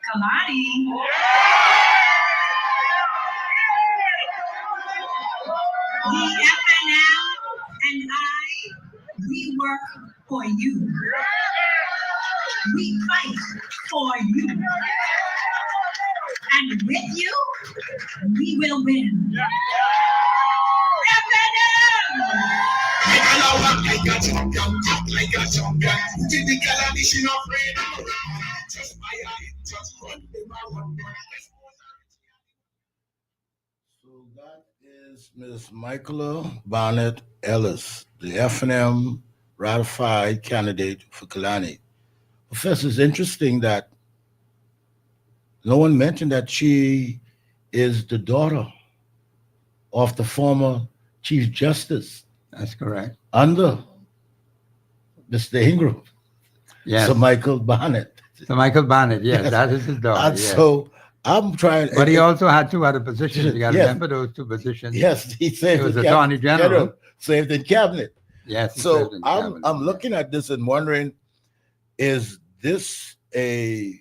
Kalani. The FNL and I, we work for you. We fight for you. And with you, we will win. So that is Ms. Michaela Barnett Ellis, the FNM ratified candidate for Kalani. Professor, it's interesting that no one mentioned that she is the daughter of the former Chief Justice That's correct. under Mr. Ingram. Yes. So Michael Barnett. So Michael Barnett, yes, Yes. that is his daughter. And Yes. so I'm trying. But he also had two other positions. You got to Yes. remember those two positions. yes, he He saved was the Attorney General. saved in cabinet. Yes. he So served in I'm cabinet. I'm looking at this and wondering, is this a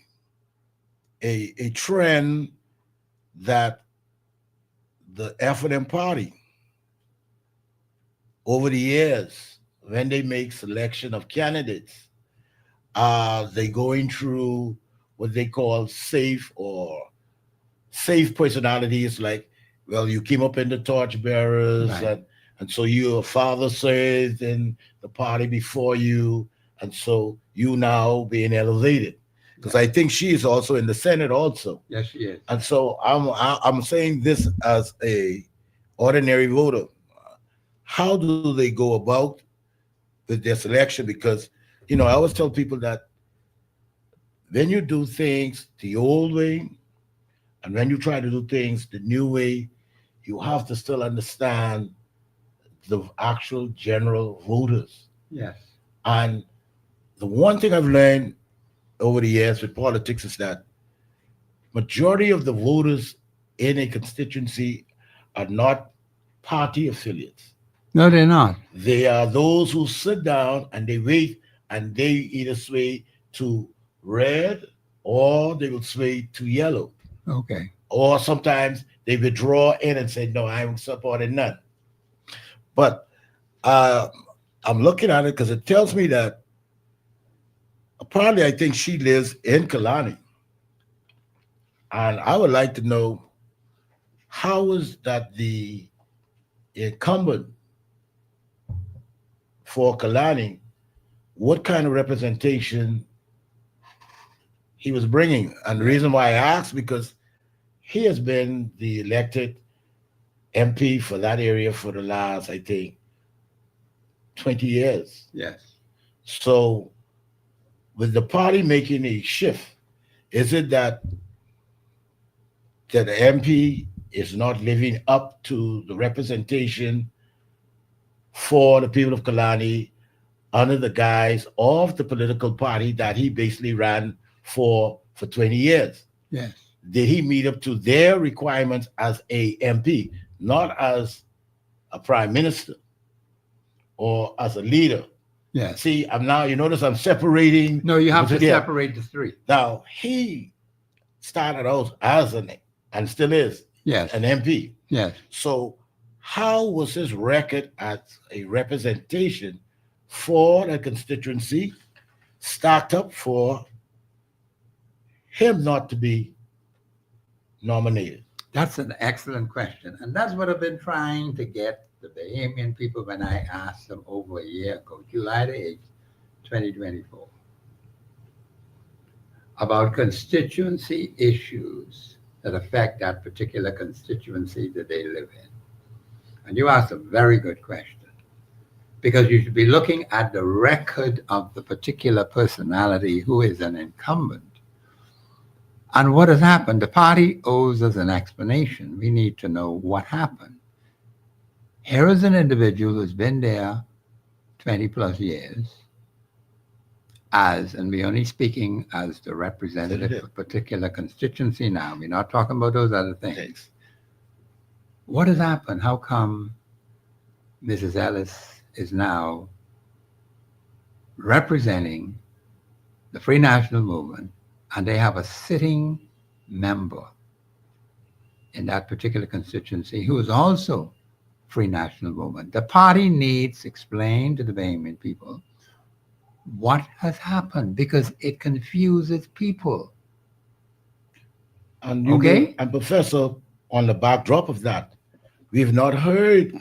trend that the FNM party over the years, when they make selection of candidates, they going through what they call safe personalities, like, well, you came up in the torchbearers, Right. and so your father served in the party before you, and so you now being elevated. Because I think she is also in the Senate also. Yes, she is. And so I'm saying this as a ordinary voter. How do they go about with their selection? Because I always tell people that when you do things the old way and when you try to do things the new way, you have to still understand the actual general voters. Yes. And the one thing I've learned over the years with politics is that majority of the voters in a constituency are not party affiliates. No, they're not. They are those who sit down and they wait and they either sway to red or they will sway to yellow. Okay. Or sometimes they withdraw in and say, no, I'm supporting none. But I'm looking at it because it tells me that apparently I think she lives in Kalani. And I would like to know how is that the incumbent for Kalani, what kind of representation he was bringing. And the reason why I asked, because he has been the elected MP for that area for the last, I think, 20 years. Yes. So with the party making a shift, is it that the MP is not living up to the representation for the people of Kalani under the guise of the political party that he basically ran for 20 years? Yes. Did he meet up to their requirements as a MP, not as a prime minister or as a leader? Yes. See, you notice I'm separating. No, you have to Yeah. separate the three. Now, he started out as and still is Yes. an MP. Yes. So how was his record as a representation for the constituency stacked up for him not to be nominated? That's an excellent question. And that's what I've been trying to get the Bahamian people when I asked them over a year ago, July the 8th, 2024, about constituency issues that affect that particular constituency that they live in. And you asked a very good question, because you should be looking at the record of the particular personality who is an incumbent. And what has happened? The party owes us an explanation. We need to know what happened. Here is an individual who's been there 20 plus years and we're only speaking as the representative of a particular constituency now. We're not talking about those other things. What has happened? How come Mrs. Ellis is now representing the Free National Movement, and they have a sitting member in that particular constituency who is also Free National Movement? The party needs to explain to the Bahamian people what has happened, because it confuses people. And Okay? And Professor, on the backdrop of that, we've not heard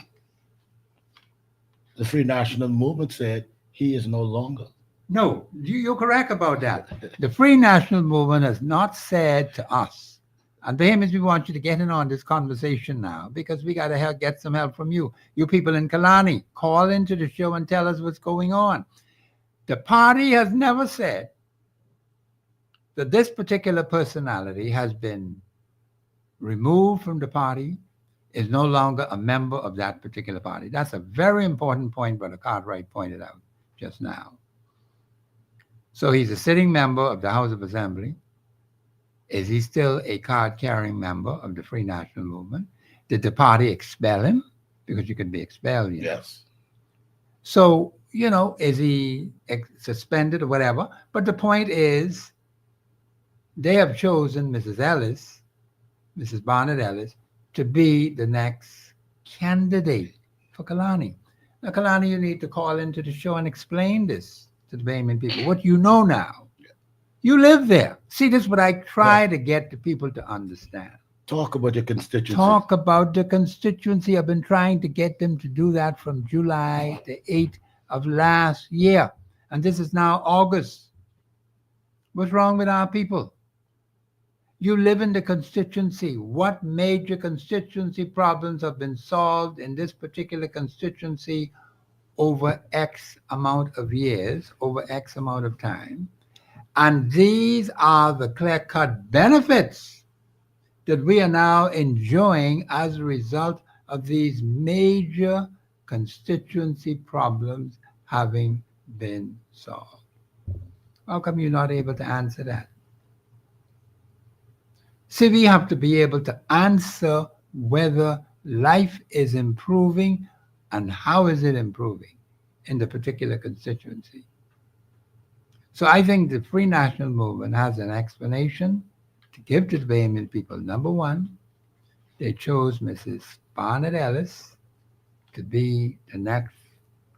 the Free National Movement said he is no longer. No, you're correct about that. The Free National Movement has not said to us, and Bahamians, we want you to get in on this conversation now, because we got to get some help from you. You people in Kalani, call into the show and tell us what's going on. The party has never said that this particular personality has been removed from the party, is no longer a member of that particular party. That's a very important point Brother Cartwright pointed out just now. So he's a sitting member of the House of Assembly. Is he still a card-carrying member of the Free National Movement? Did the party expel him? Because you can be expelled, you know. Yes. So is he suspended or whatever? But the point is, they have chosen Mrs. Ellis, Mrs. Barnett Ellis, to be the next candidate for Kalani. Now, Kalani, you need to call into the show and explain this to the Bahamian people. What you know now. You live there. See, this is what I try to get the people to understand. Talk about your constituency. Talk about the constituency. I've been trying to get them to do that from July the 8th of last year. And this is now August. What's wrong with our people? You live in the constituency. What major constituency problems have been solved in this particular constituency over X amount of years, over X amount of time? And these are the clear-cut benefits that we are now enjoying as a result of these major constituency problems having been solved. How come you're not able to answer that? See, we have to be able to answer whether life is improving and how is it improving in the particular constituency. So I think the Free National Movement has an explanation to give to the Bahamian people. Number one, they chose Mrs. Barnett Ellis to be the next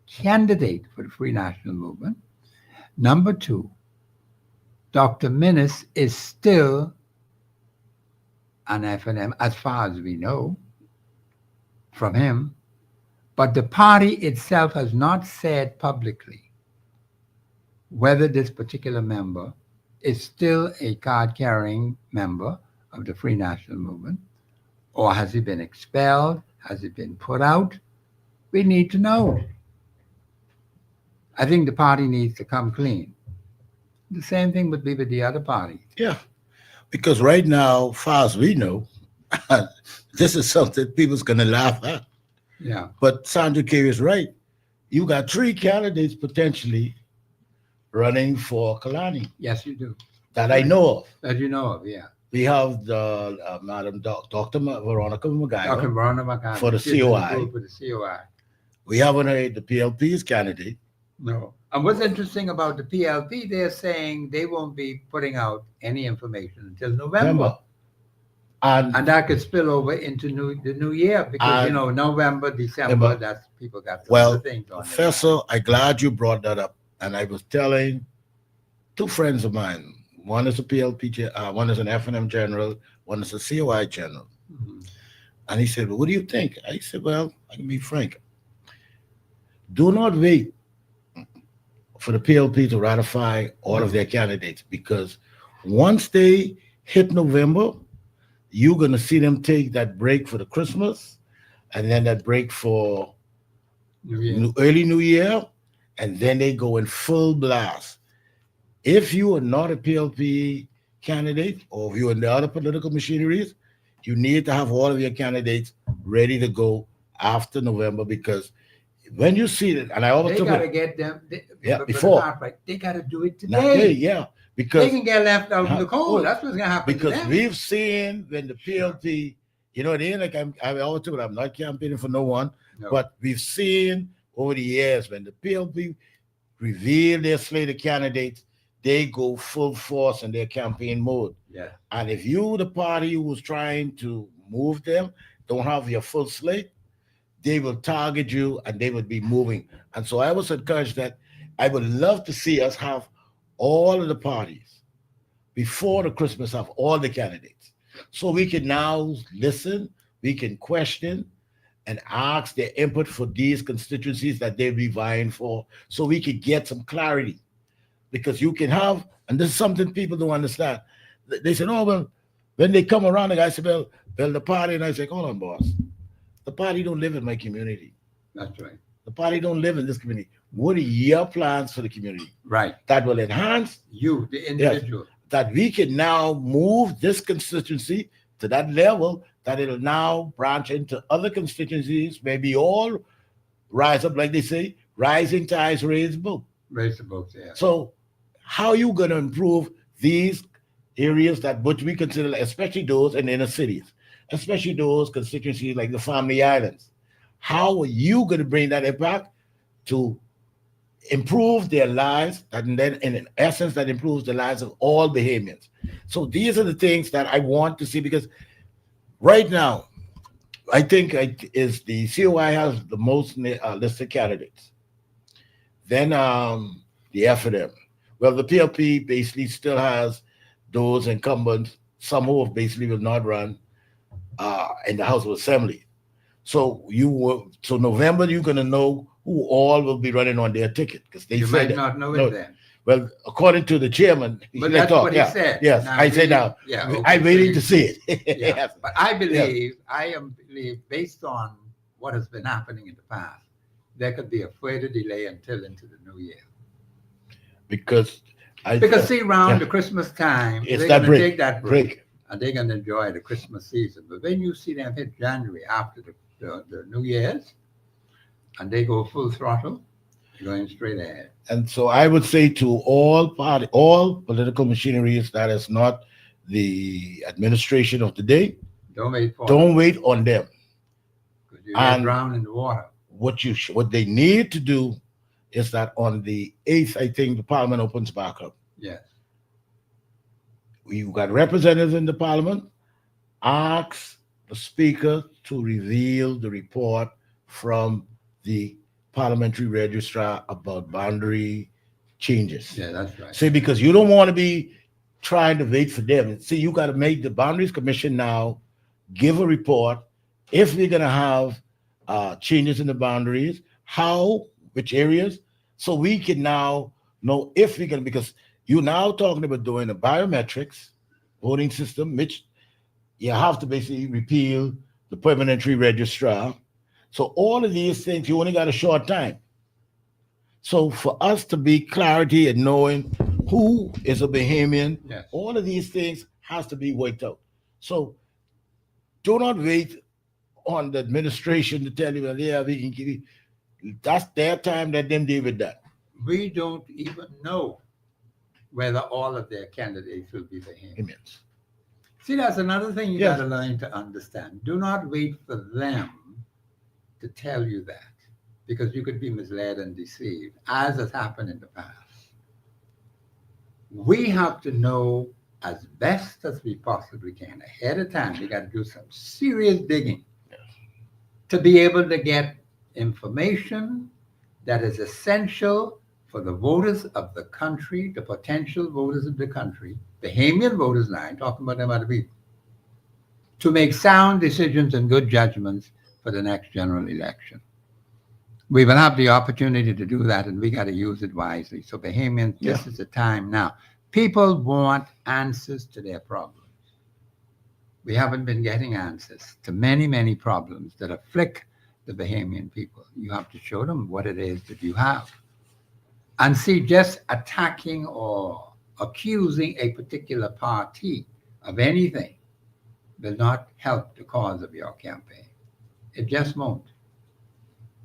candidate for the Free National Movement. Number two, Dr. Minnis is still an FNM, as far as we know from him, but the party itself has not said publicly whether this particular member is still a card-carrying member of the Free National Movement, or has he been expelled? Has he been put out? We need to know. I think the party needs to come clean. The same thing would be with the other parties. Yeah, because right now, far as we know, this is something people's going to laugh at. Yeah. But Sandra Kerry is right. You got 3 candidates potentially running for Kalani Yes, you do. that I know of. That you know of, yeah. We have the Madam Dr. Veronica Dr. McGuire Verona McCann. for the She's in COI. group with the COI. We haven't heard the PLP's candidate. No. And what's interesting about the PLP, they're saying they won't be putting out any information until November. And that could spill over into the new year because, November, December, that's people got some other things on. Professor, I'm glad you brought that up. And I was telling 2 friends of mine, one is a PLP, one is an FNM general, one is a COI general. Mm-hmm. And he said, well, what do you think? I said, well, I can be frank. Do not wait for the PLP to ratify all of their candidates, because once they hit November, you're going to see them take that break for the Christmas and then that break for early New Year, and then they go in full blast. If you are not a PLP candidate, or if you're in the other political machineries, you need to have all of your candidates ready to go after November, because when you see it, and I always they got to get them before. They got to do it Not today. yeah, because they can get left out in the cold. That's what's going to happen. Because to them. we've seen when the PLP, it ain't like I always tell you, I'm not campaigning for no one, but we've seen over the years when the PLP reveal their slate of candidates, they go full force in their campaign mode. Yeah. And if you, the party who's trying to move them, don't have your full slate, they will target you and they will be moving. And so I was encouraged that I would love to see us have all of the parties before the Christmas, have all the candidates. So we can now listen, we can question and ask their input for these constituencies that they'll be vying for, so we could get some clarity. Because you can have, and this is something people don't understand. They said, oh, well, when they come around, the guy said, well, the party, and I said, hold on, boss. The party don't live in my community. That's right. The party don't live in this community. What are your plans for the community? Right. That will enhance you, the individual. Yes, that we can now move this constituency to that level, that it'll now branch into other constituencies, maybe all rise up, like they say, rising tides raise boat. Raise the boats, yeah. So how are you going to improve these areas that which we consider, especially those in inner cities, especially those constituencies like the Family Islands? How are you going to bring that impact to improve their lives, and then in essence, that improves the lives of all Bahamians. So these are the things that I want to see, because right now, I think is the COI has the most listed candidates. Then the FNM. Well, the PLP basically still has those incumbents, some who basically will not run in the House of Assembly. So so November you're gonna know who all will be running on their ticket, because they You said might that. not know No, it then. well, according to the chairman, But let that's talk, what he yeah. said. Yes, Now, I say now. Yeah, I'm okay, so waiting to see it. Yeah, Yes. but I believe, based on what has been happening in the past, there could be a further delay until into the new year. Because See, around yeah. the Christmas time, It's they're that going to break. take that break, and they're going to enjoy the Christmas season. But when you see them hit January after the New Year's, and they go full throttle, they're going straight ahead. And so I would say to all political machineries that is not the administration of the day, Don't wait for don't wait on them. because you and- get drowned in the water. What they need to do is that on the 8th, I think the parliament opens back up. Yes. You got representatives in the parliament. Ask the speaker to reveal the report from the parliamentary registrar about boundary changes. Yeah, that's right. See, because you don't want to be trying to wait for them. See, you got to make the Boundaries Commission now give a report if we're going to have changes in the boundaries, how, which areas, so we can now know if we're going to, because you're now talking about doing a biometrics voting system, which you have to basically repeal the permanentary registrar. So all of these things, you only got a short time. So for us to be clarity and knowing who is a Bahamian, Yes. all of these things has to be worked out. So do not wait on the administration to tell you, well, yeah, we can give you. That's their time, let them deal with that. We don't even know whether all of their candidates will be Bahamians. Bahamians. See, that's another thing you Yes. got to learn to understand. Do not wait for them to tell you that, because you could be misled and deceived, as has happened in the past. We have to know as best as we possibly can ahead of time. We got to do some serious digging to be able to get information that is essential for the voters of the country, the potential voters of the country, Bahamian voters now, I'm talking about them other people, to make sound decisions and good judgments for the next general election. We will have the opportunity to do that, and we got to use it wisely. So Bahamians, this is the time now. People want answers to their problems. We haven't been getting answers to many, many problems that afflict the Bahamian people. You have to show them what it is that you have. And see, just attacking or accusing a particular party of anything will not help the cause of your campaign. It just won't.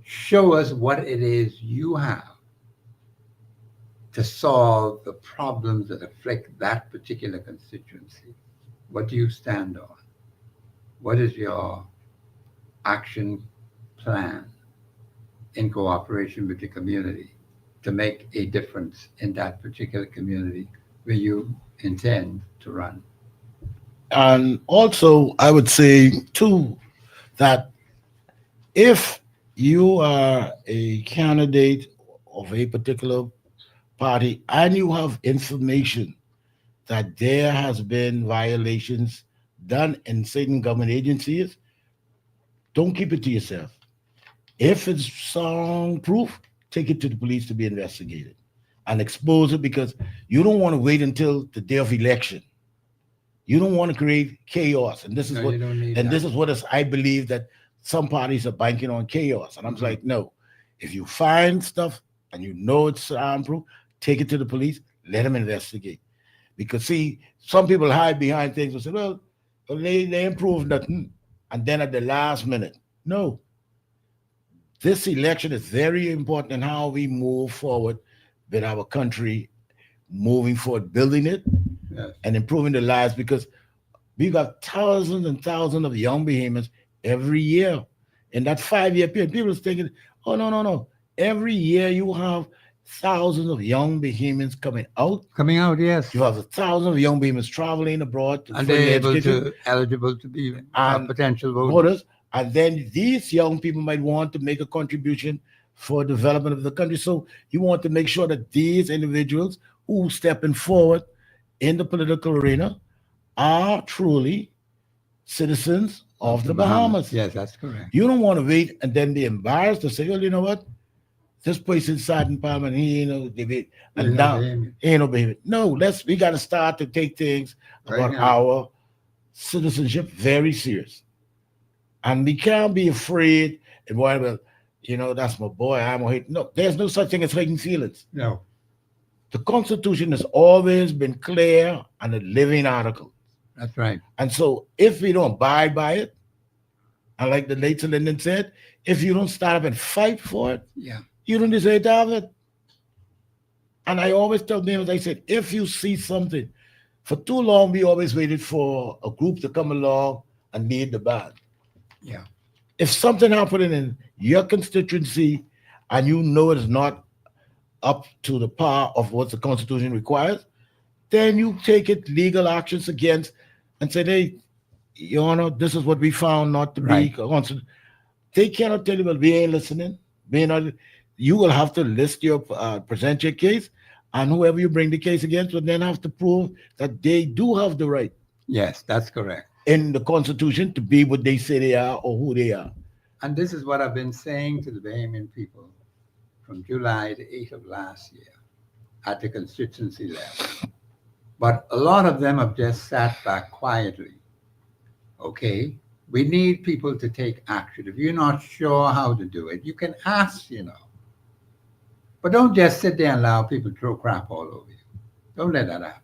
Show us what it is you have to solve the problems that afflict that particular constituency. What do you stand on? What is your action plan in cooperation with the community to make a difference in that particular community where you intend to run? And also, I would say too that if you are a candidate of a particular party and you have information that there has been violations done in certain government agencies, don't keep it to yourself. If it's soundproof, take it to the police to be investigated and expose it, because you don't want to wait until the day of election. You don't want to create chaos. And this is No, what you don't need and that. this is what is, I believe that some parties are banking on chaos. And I'm like, no, if you find stuff and you know it's soundproof, take it to the police, let them investigate. Because see, some people hide behind things and say, well, they improved nothing. And then at the last minute, no. This election is very important in how we move forward with our country, moving forward, building it Yes. and improving the lives, because we got thousands and thousands of young Bahamians every year. In that 5-year period, people are thinking, oh, no. Every year you have thousands of young Bahamians coming out. Coming out, yes. You have thousands of young Bahamians traveling abroad to And further they're able education to, eligible to be and potential voters. voters. And then these young people might want to make a contribution for development of the country. So you want to make sure that these individuals who stepping forward in the political arena are truly citizens of the Bahamas. Yes, that's correct. You don't want to wait and then be embarrassed to say, well, you know what? This place inside in Parliament, he ain't no debate. And Ain't no now Bahamian. ain't no behavior. No, we gotta start to take things Right about now. our citizenship very serious. And we can't be afraid and worry about, that's my boy, I'm gonna hate. No, there's no such thing as hating feelings. No, The Constitution has always been clear and a living article. that's right. And so if we don't abide by it, and like the late Lyndon said, if you don't start up and fight for it, Yeah. you don't deserve to have it. And I always tell them, as I said, if you see something, for too long we always waited for a group to come along and lead the band. Yeah. If something happening in your constituency and you know it's not up to the par of what the Constitution requires, then you take it legal actions against and say, hey, Your Honor, this is what we found not to Right. be constitutional. They cannot tell you, well, we ain't listening. We ain't not. You will have to present your case, and whoever you bring the case against will then have to prove that they do have the right Yes, that's correct. in the Constitution to be what they say they are or who they are. And this is what I've been saying to the Bahamian people from July the 8th of last year at the constituency level. But a lot of them have just sat back quietly. Okay? We need people to take action. If you're not sure how to do it, you can ask, But don't just sit there and allow people to throw crap all over you. Don't let that happen.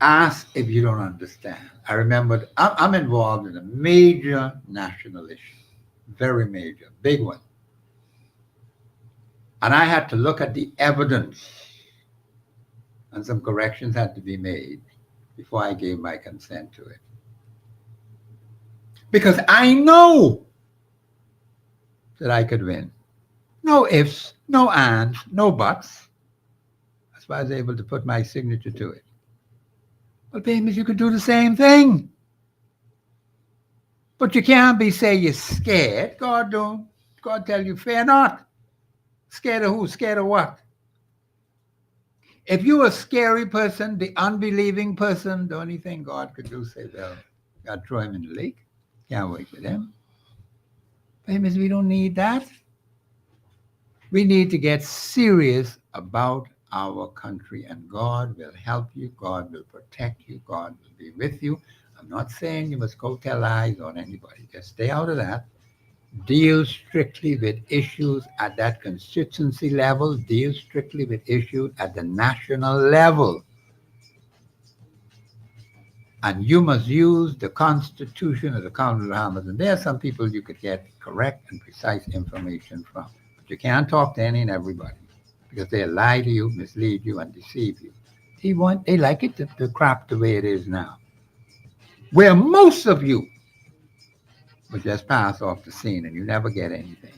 Ask if you don't understand. I remember I'm involved in a major national issue, very major, big one. And I had to look at the evidence, and some corrections had to be made before I gave my consent to it. Because I know that I could win. No ifs, no ands, no buts. That's why I was able to put my signature to it. Well, babies, you could do the same thing. But you can't say you're scared. God don't. God tell you, fear not. Scared of who? Scared of what? If you're a scary person, the unbelieving person, the only thing God could do is say, well, God throw him in the lake. Can't wait with him. Babies, we don't need that. We need to get serious about our country, and God will help you. God will protect you. God will be with you. I'm not saying you must go tell lies on anybody. Just stay out of that. Deal strictly with issues at that constituency level. Deal strictly with issues at the national level. And you must use the Constitution of the County of the Bahamas. And there are some people you could get correct and precise information from. But you can't talk to any and everybody because they'll lie to you, mislead you, and deceive you. They like it, the crap the way it is now. Where most of you will just pass off the scene and you never get anything.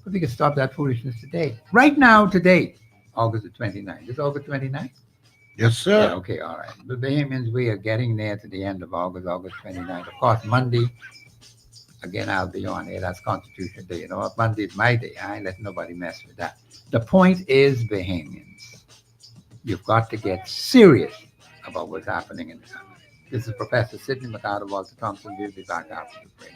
But we can stop that foolishness today. Right now, today, August the 29th. This is August 29th? Yes, sir. Yeah, okay, all right. The Bahamians, we are getting there to the end of August 29th. Of course, Monday, again, I'll be on here. That's Constitution Day. You know what? Monday is my day. I ain't letting nobody mess with that. The point is, Bahamians, you've got to get serious about what's happening in the country. This is Professor Sidney McCarter, Walter Thompson. We'll be back after the break.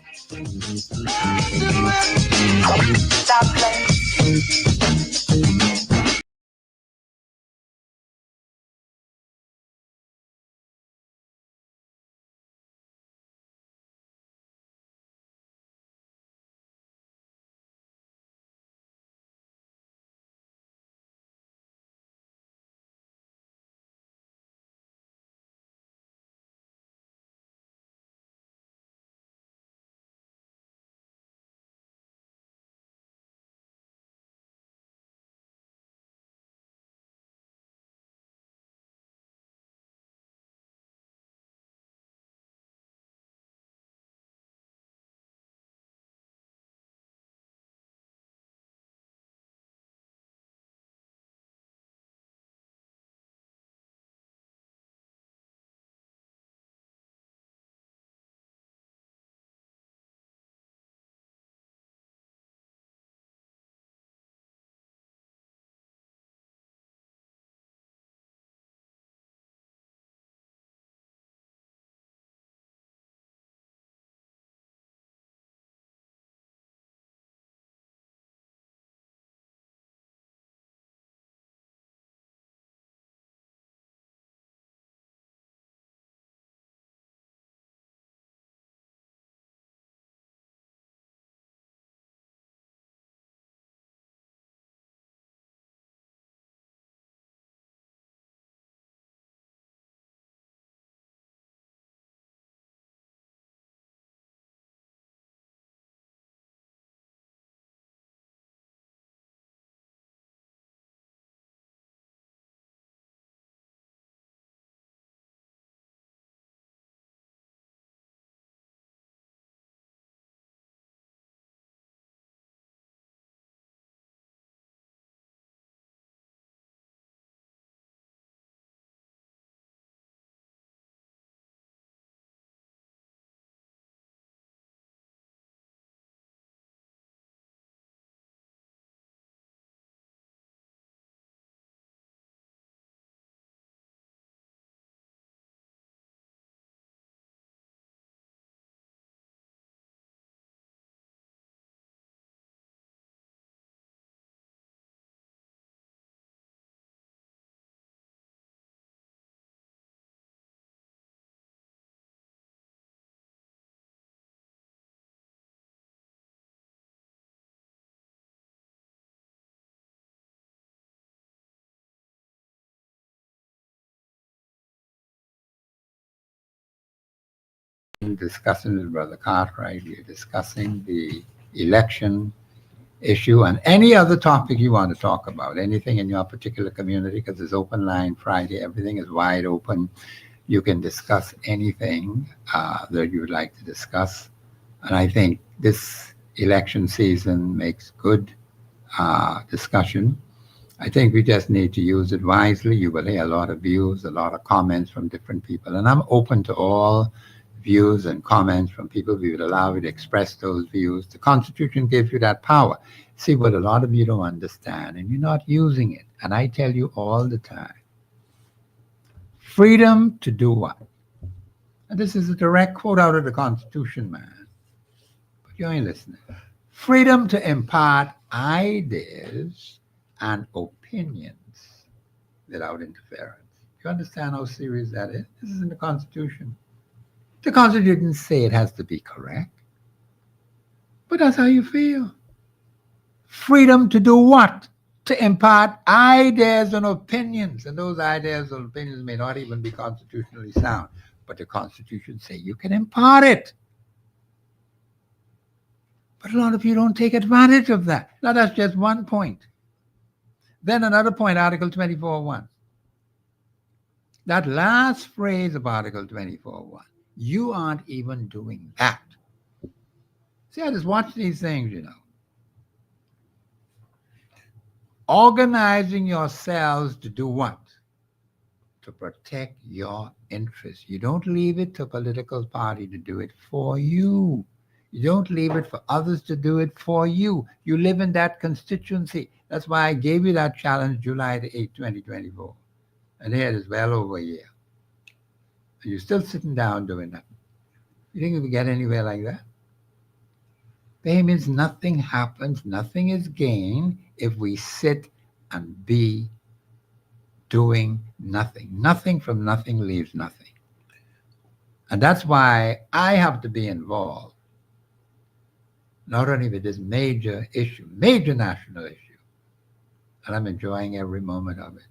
discussing with Brother Cartwright, you're discussing the election issue and any other topic you want to talk about, anything in your particular community, because it's open line Friday, everything is wide open. You can discuss anything that you would like to discuss. And I think this election season makes good discussion. I think we just need to use it wisely. You will hear a lot of views, a lot of comments from different people. And I'm open to all views and comments from people. We would allow you to express those views. The Constitution gives you that power. See, what a lot of you don't understand, and you're not using it. And I tell you all the time, freedom to do what? And this is a direct quote out of the Constitution, man. But you ain't listening. Freedom to impart ideas and opinions without interference. You understand how serious that is? This is in the Constitution. The Constitution didn't say it has to be correct, but that's how you feel. Freedom to do what? To impart ideas and opinions. And those ideas and opinions may not even be constitutionally sound, but the Constitution says you can impart it. But a lot of you don't take advantage of that. Now, that's just one point. Then another point, Article 24.1. That last phrase of Article 24.1. You aren't even doing that. See, I just watch these things, you know. Organizing yourselves to do what? To protect your interests. You don't leave it to a political party to do it for you. You don't leave it for others to do it for you. You live in that constituency. That's why I gave you that challenge July the 8th, 2024. And here it is well over a year. And you're still sitting down doing that. You think we get anywhere like that? That means nothing happens, nothing is gained if we sit and be doing nothing. Nothing from nothing leaves nothing. And that's why I have to be involved, not only with this major issue, major national issue, and I'm enjoying every moment of it.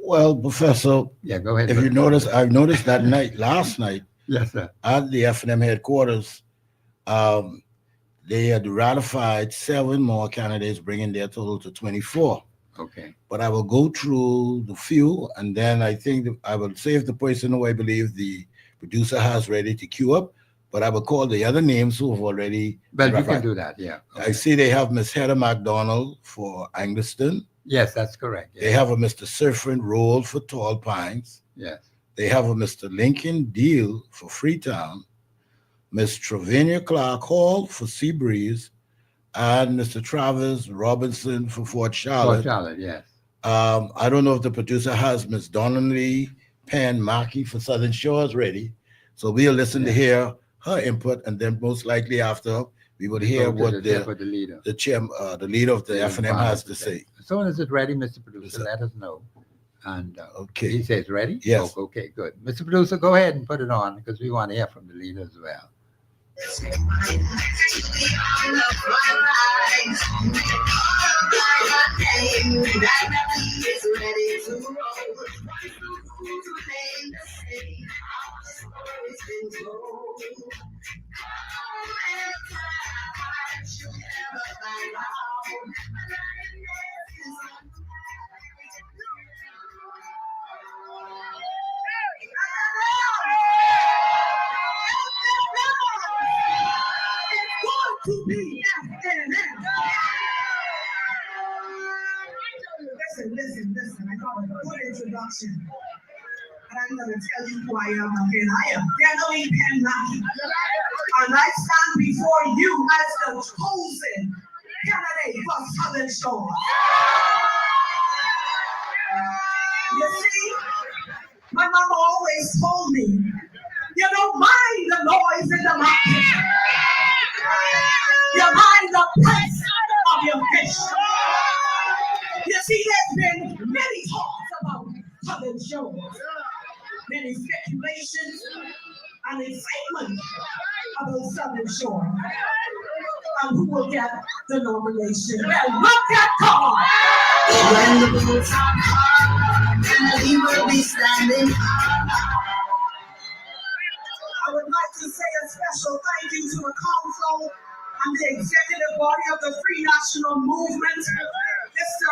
Well, Professor, Yeah, go ahead. if you notice, I've noticed that last night, Yes, sir. at the F&M headquarters, they had ratified 7 more candidates, bringing their total to 24. Okay. But I will go through the few, and then I think I will save the person who I believe the producer has ready to queue up, but I will call the other names who have already. Well, you ratified. can do that, yeah. Okay. I see they have Miss Heather McDonald for Angliston. Yes, that's correct. Yes. They have a Mr. Surfrin Roll for Tall Pines. Yes. They have a Mr. Lincoln Deal for Freetown, Miss Travinia Clark Hall for Seabreeze, and Mr. Travis Robinson for Fort Charlotte. Fort Charlotte, yes. I don't know if the producer has Miss Donnelly Pan Mackey for Southern Shores ready. So we'll listen to hear her input, and then most likely after we will hear what the leader. the leader of the F&M has to say. As soon as it's ready, Mr. Producer, let us know. And Okay. he says ready? Yes. Oh, okay, good. Mr. Producer, go ahead and put it on because we want to hear from the leader as well. To be F&M. Listen. I got a good introduction. And I'm going to tell you who I am again. I am Donnelly Penlocky. And I stand before you as the chosen candidate for Southern Shore. You see, my mama always told me, you don't mind the noise in the market. You mind the price of your fish. You see, there's been many talks about Southern Shores, many speculations and excitement about Southern Shore, and who will get the nomination. Well, look at God. When the boots are hard, and we will be standing. I would like to say a special thank you to the council and the executive body of the Free National Movement, Mr.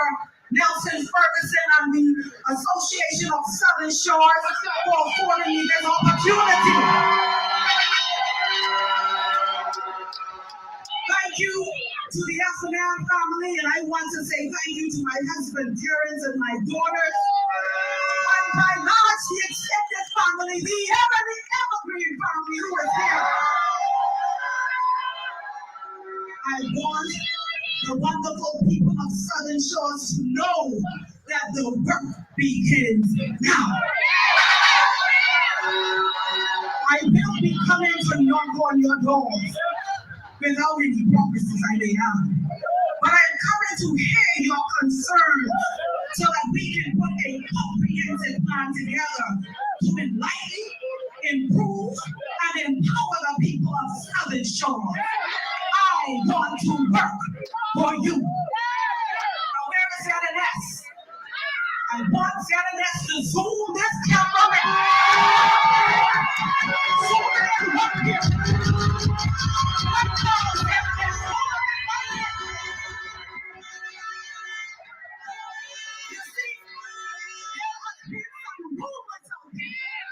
Nelson Ferguson and the Association of Southern Shores for affording me this opportunity. Thank you to the Afghan family, and I want to say thank you to my husband, Terrence, and my daughters, and by large, the extended family, the evergreen family who is here. I want the wonderful people of Southern Shores to know that the work begins now. I will be coming to knock on your doors without any promises I may have. But I am coming to hear your concerns so that we can put a comprehensive plan together to enlighten, improve, and empower the people of Southern Shore. I want to work for you. Now, where is ZNS? I want ZNS to zoom this camera in. Zoom it in up here. Let's go, ZNS. You see, there must be some movement out there.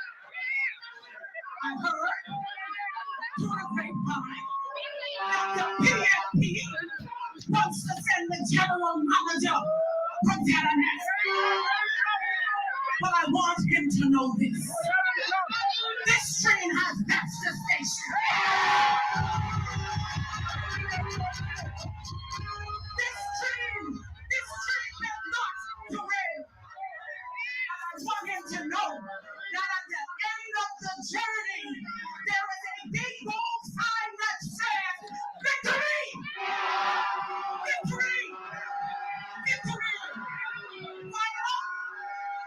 I heard through the grapevine that the PNP wants to send the general manager from ZNS. But I want him to know this. This train has left the station. This train cannot derail. And I want him to know that at the end of the journey, there is a big gold sign that says, victory! Victory! Victory! Fire up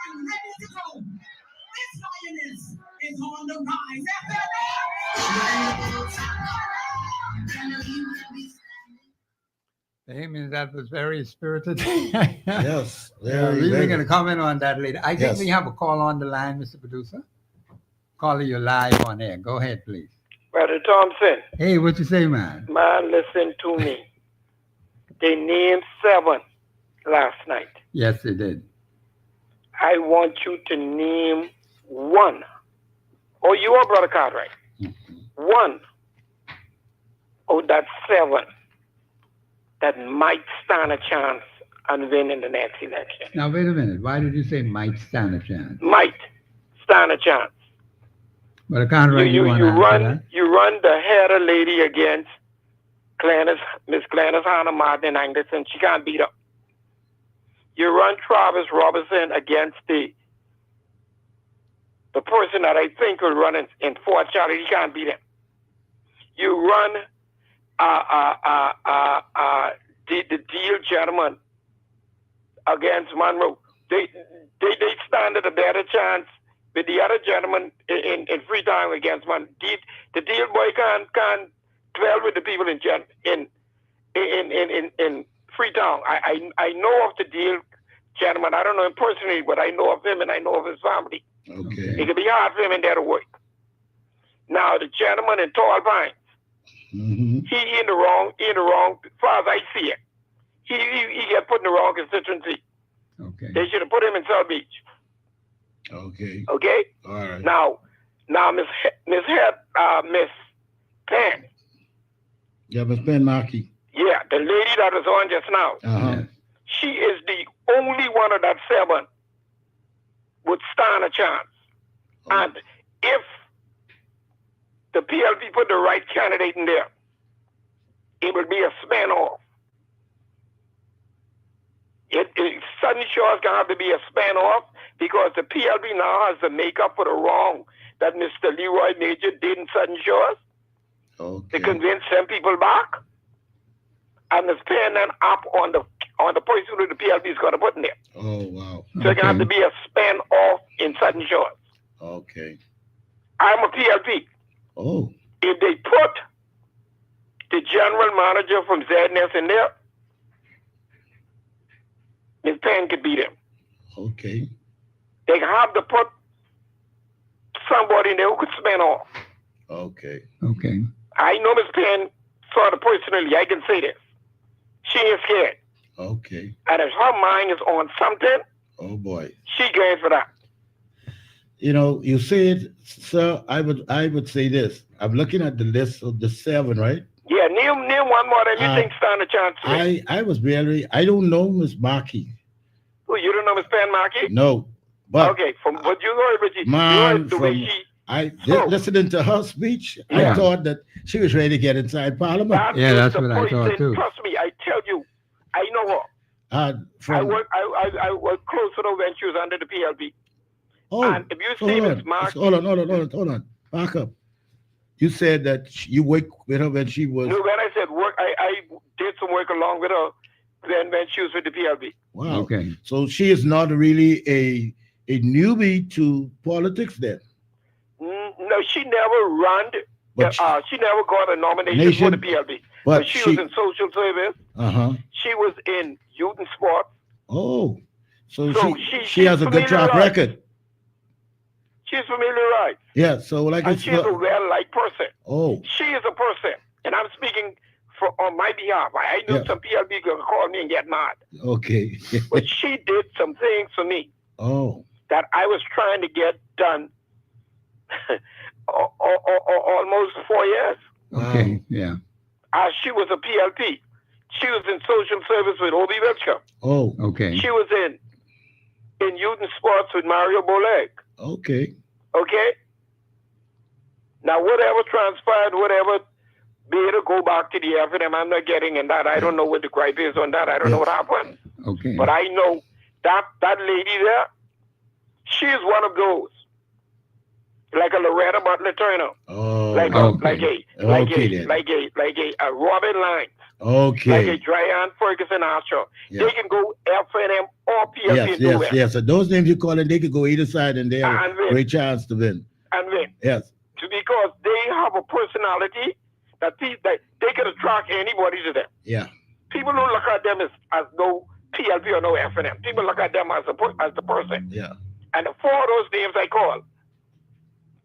and ready to go. This lioness is on the rise. Amy, that was very spirited. Yes. We were going to comment on that later. I think Yes. we have a call on the line, Mr. Producer. Caller, you're live on air. Go ahead, please. Brother Thompson, Hey, what you say, man? man, listen to me. They named 7 last night. Yes, they did. I want you to name 1. Oh, you are Brother Cartwright. 1 of that 7 that might stand a chance and win in the next election. Now, wait a minute. Why did you say might stand a chance? Might stand a chance. But I can't write you, you run the header lady against Miss Glennis Hannah Martin Anderson. She can't beat her. You run Travis Robertson against the person that I think will run in Fort Charlotte. He can't beat him. You run the deal gentleman against Monroe. They stand at a better chance with the other gentleman in Freetown against Monroe. The deal boy can't dwell with the people in Freetown. I know of the deal gentleman. I don't know him personally, but I know of him and I know of his family. Okay. It can be hard for him in there to work. Now the gentleman in Tall Pines, he in the wrong. As far as I see it, he get put in the wrong constituency. Okay. They should have put him in South Beach. Okay. Okay. All right. Now, Miss Penn. Yeah, Miss Ben Markey. Yeah, the lady that was on just now. Uh-huh. She is the only one of that 7 would stand a chance. Oh. And if the PLP put the right candidate in there, it would be a spin-off. Southern Shores going to have to be a spin-off because the PLP now has to make up for the wrong that Mr. Leroy Major did in Southern Shores. Okay. To convince some people back. And it's paying them up on the person who the PLP is going to put in there. Oh, wow. So it's going to have to be a spin-off in Southern Shores. Okay. I'm a PLP. Oh. If they put the general manager from ZNS in there, Ms. Penn could beat him. Okay. They have to put somebody in there who could spin off. Okay. Okay. I know Miss Penn sort of personally. I can say this. She ain't scared. Okay. And if her mind is on something, Oh boy. she going for that. You know, you said, sir, I would say this. I'm looking at the list of the 7, right? Yeah, name one more that you think stand a chance to win. I was barely, I don't know Miss Markey. Oh, you don't know Miss Penn Markey? No. But okay, from what you heard, but you man, heard the from, way she listening to her speech, Yeah. I thought that she was ready to get inside Parliament. Yeah, is that's the what I thought person, too. Trust me, I tell you, I know her. I From, work close to her when she was under the PLP. oh, And if you see Miss Markey, hold on. Back up. You said that you worked with her when she was. no, when I said work, I did some work along with her when she was with the PLP. Wow. Okay. So she is not really a newbie to politics then. No, she never run. But she never got a nomination for the PLP. But she was in social service. She was in youth and sport. Oh, so she she's has a good track record. She's familiar, right? Yeah. So like and she's a well-liked person. Oh. She is a person, and I'm speaking on my behalf. I know some PLP gonna call me and get mad. Okay. But she did some things for me. Oh. That I was trying to get done almost 4 years. Okay. Yeah. She was a PLP. She was in social service with Obi Wiltshire. Oh. Okay. She was in youth and sports with Mario Boleg. Okay. Okay? Now, whatever transpired, whatever, be it to go back to the FNM, I'm not getting in that. I don't know what the gripe is on that. I don't know what happened. Okay. But I know that lady there, she is one of those. Like a Loretta Butler Turner. Oh. Like a Robin Lyons. Okay. Like a Dryan Ferguson Archer. Yeah. They can go FNM or PLP. Yes. So those names you call it, they could go either side and they have a great chance to win. And win. Yes. Because they have a personality that they can attract anybody to them. Yeah. People don't look at them as no PLP or no FNM. People look at them as the person. Yeah. And the 4 of those names I called,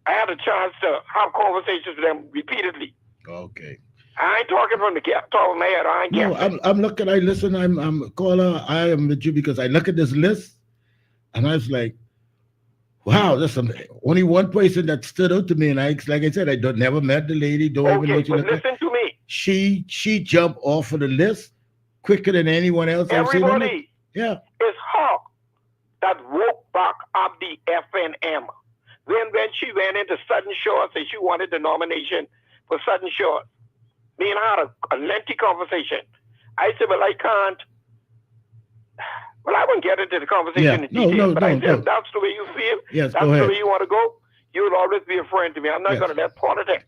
I had a chance to have conversations with them repeatedly. Okay. I ain't talking from the top of my head. I ain't No, I'm looking. I listen. I'm a caller. I am with you because I look at this list, and I was like, "Wow, there's only one person that stood out to me." And like I said, I never met the lady. Don't even know what you look like. Listen to me. She jumped off of the list quicker than anyone else I've seen. Everybody. Yeah. It's her that woke back up the FNM. When she went into Southern Shores and she wanted the nomination for Southern Shores. Me and her had a lengthy conversation. I said, well, I can't. Well, I won't get into the conversation in detail, but I said, if that's the way you feel, yes, that's the way you want to go, you'll always be a friend to me. I'm not going to let politics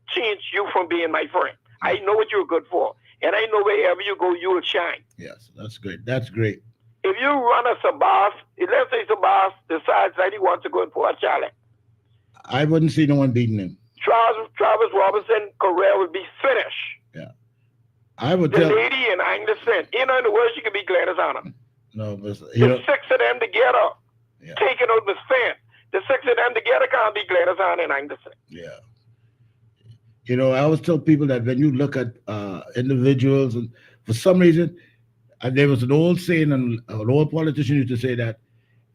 change you from being my friend. I know what you're good for, and I know wherever you go, you'll shine. Yes, that's great. That's great. If you run a Sabas, let's say Sabas decides that he wants to go in for a challenge, I wouldn't see no one beating him. Travis Robinson career would be finished. Yeah. I would the lady in Anderson, in the world, she could be Gladys Anna. No, but the 6 of them together, taking out Miss Fan. The 6 of them together can't be Gladys Anna and Anderson. Yeah. You know, I always tell people that when you look at individuals, and for some reason, there was an old saying, and an old politician used to say that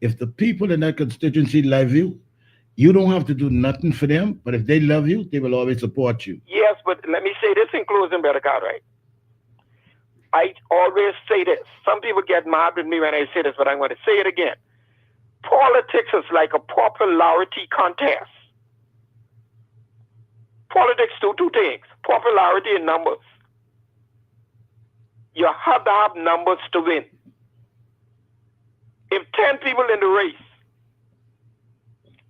if the people in that constituency love you, you don't have to do nothing for them, but if they love you, they will always support you. Yes, but let me say this in closing, Brother Cartwright. I always say this. Some people get mad with me when I say this, but I'm going to say it again. Politics is like a popularity contest. Politics do 2 things, popularity and numbers. You have to have numbers to win. If 10 people in the race,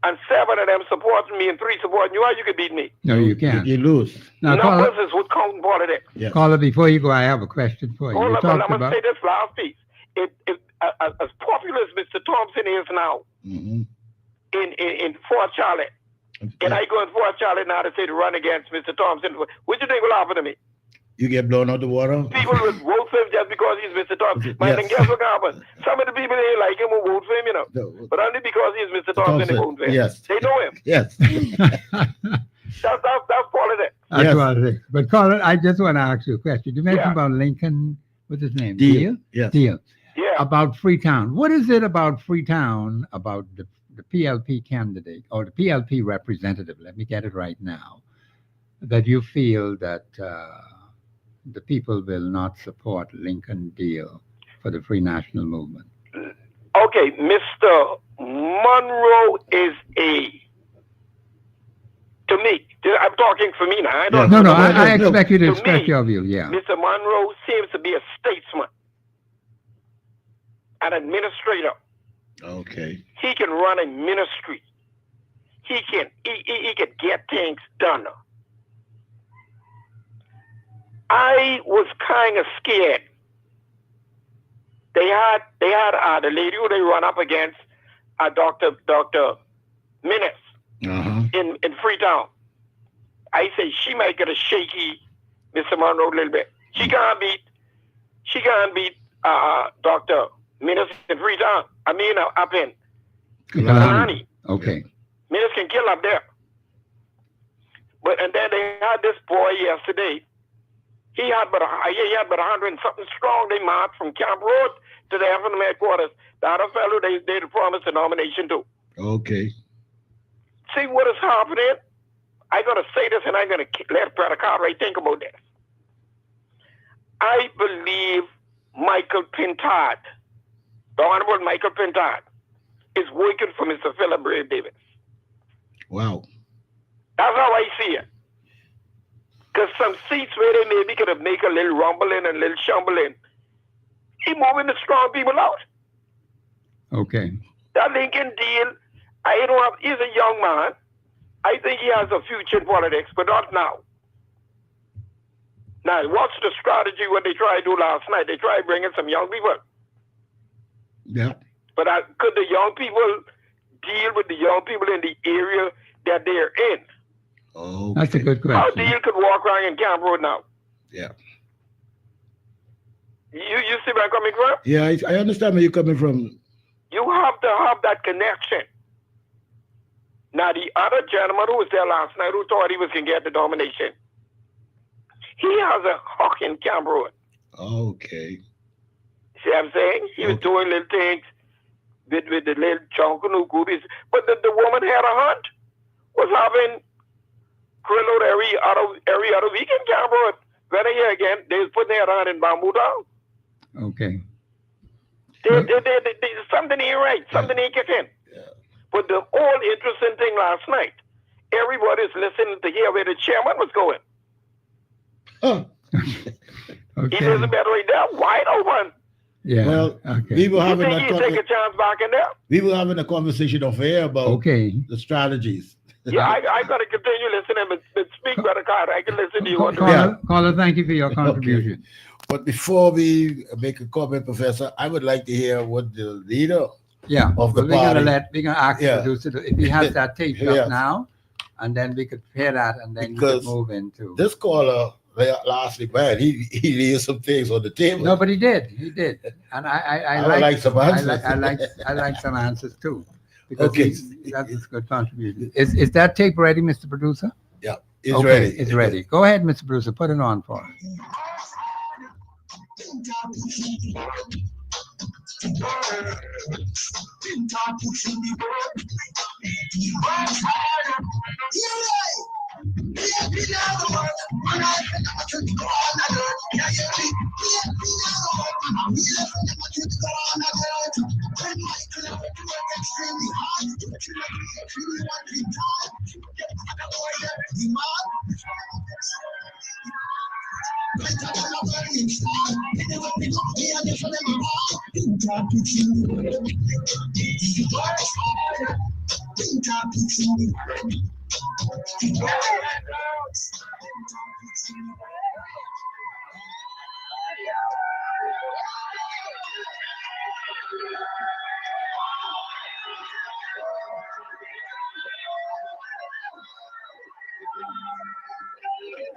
and 7 of them supporting me and 3 supporting you, you could beat me. No, you can't. You lose. Now, numbers is what counts in politics. Yes. Caller, before you go, I have a question for you. Hold on, I'm going to say this last piece. As popular as Mr. Thompson is now in Fort Charlotte, and I go in Fort Charlotte now to say to run against Mr. Thompson, what do you think will happen to me? You get blown out the water? People will vote for him just because he's Mr. Thompson. But then guess what happens? Some of the people they like him will vote for him, But only because he's Mr. Thompson, they vote for him. Yes. They know him. Yes. That's politics. That's Yes. politics. But Colin, I just want to ask you a question. You mentioned Yeah. about Lincoln, what's his name? Deal. Yes. Deal. Yeah. About Freetown. What is it about Freetown, about the PLP candidate or the PLP representative, let me get it right now, that you feel that the people will not support Lincoln Deal for the Free National Movement? Okay, Mr. Monroe is to me, I'm talking for me now. I don't No, know. I expect you to To express me, your view, yeah. Mr. Monroe seems to be a statesman, an administrator. Okay. He can run a ministry. He can get things done. I was kind of scared. They had the lady who they run up against, Dr. Minnis in Freetown. I say she might get a shaky Mr. Monroe a little bit. She can't beat Dr. Minnis in Freetown. I mean up in Kalani. Okay. Minnis can kill up there. And then they had this boy yesterday. He had but 100 and something strong. They marched from Camp Road to the FM headquarters. The other fellow they promised a nomination to. Okay. See what is happening? I'm gonna say this, and I'm gonna let Brother Cartwright think about this. I believe Michael Pintard, the Honorable Michael Pintard, is working for Mr. Philip Brave Davis. Wow. That's how I see it. Because some seats where they maybe could have make a little rumbling and a little shumbling, he moving the strong people out. Okay. That Lincoln Deal, he's a young man. I think he has a future in politics, but not now. Now, what's the strategy what they tried to do last night? They tried bringing some young people. Yeah. But could the young people deal with the young people in the area that they're in? Okay. That's a good How question. Deal could walk around in Camp Road now? Yeah. You see where I'm coming from? Yeah, I understand where you're coming from. You have to have that connection. Now, the other gentleman who was there last night who thought he was going to get the nomination, he has a hawk in Camp Road. Okay. See what I'm saying? He was doing little things with the little chunkanoo goodies. But the woman had a hunt, was having grill out every other week in Camp Road. When they here again, they was putting their hunt in Bamboo Town. Okay. Something ain't right. Something ain't kicking. Yeah. But the all interesting thing last night, everybody's listening to hear where the chairman was going. Oh. Okay. Elizabeth right there, wide open. Yeah. Well, okay. we were You having think a he take a chance back in there? a conversation off air about Okay. the strategies. Yeah, I got to continue listening, but speak, Brother Carter. I can listen to you on the Caller, thank you for your contribution. But before we make a comment, Professor, I would like to hear what the leader Yeah. of the Well, we're party. gonna ask the Yeah. producer if he has that tape Yeah. up now, and then we could hear that, and then we Because could move into. This caller last week, man, he laid some things on the table. No, but he did, and I would like some answers. I like some answers too, because Okay. that's a good contribution. Is that tape ready, Mr. Producer? Yeah, it's Okay, ready. It's ready. Go ahead, Mr. Producer. Put it on for us.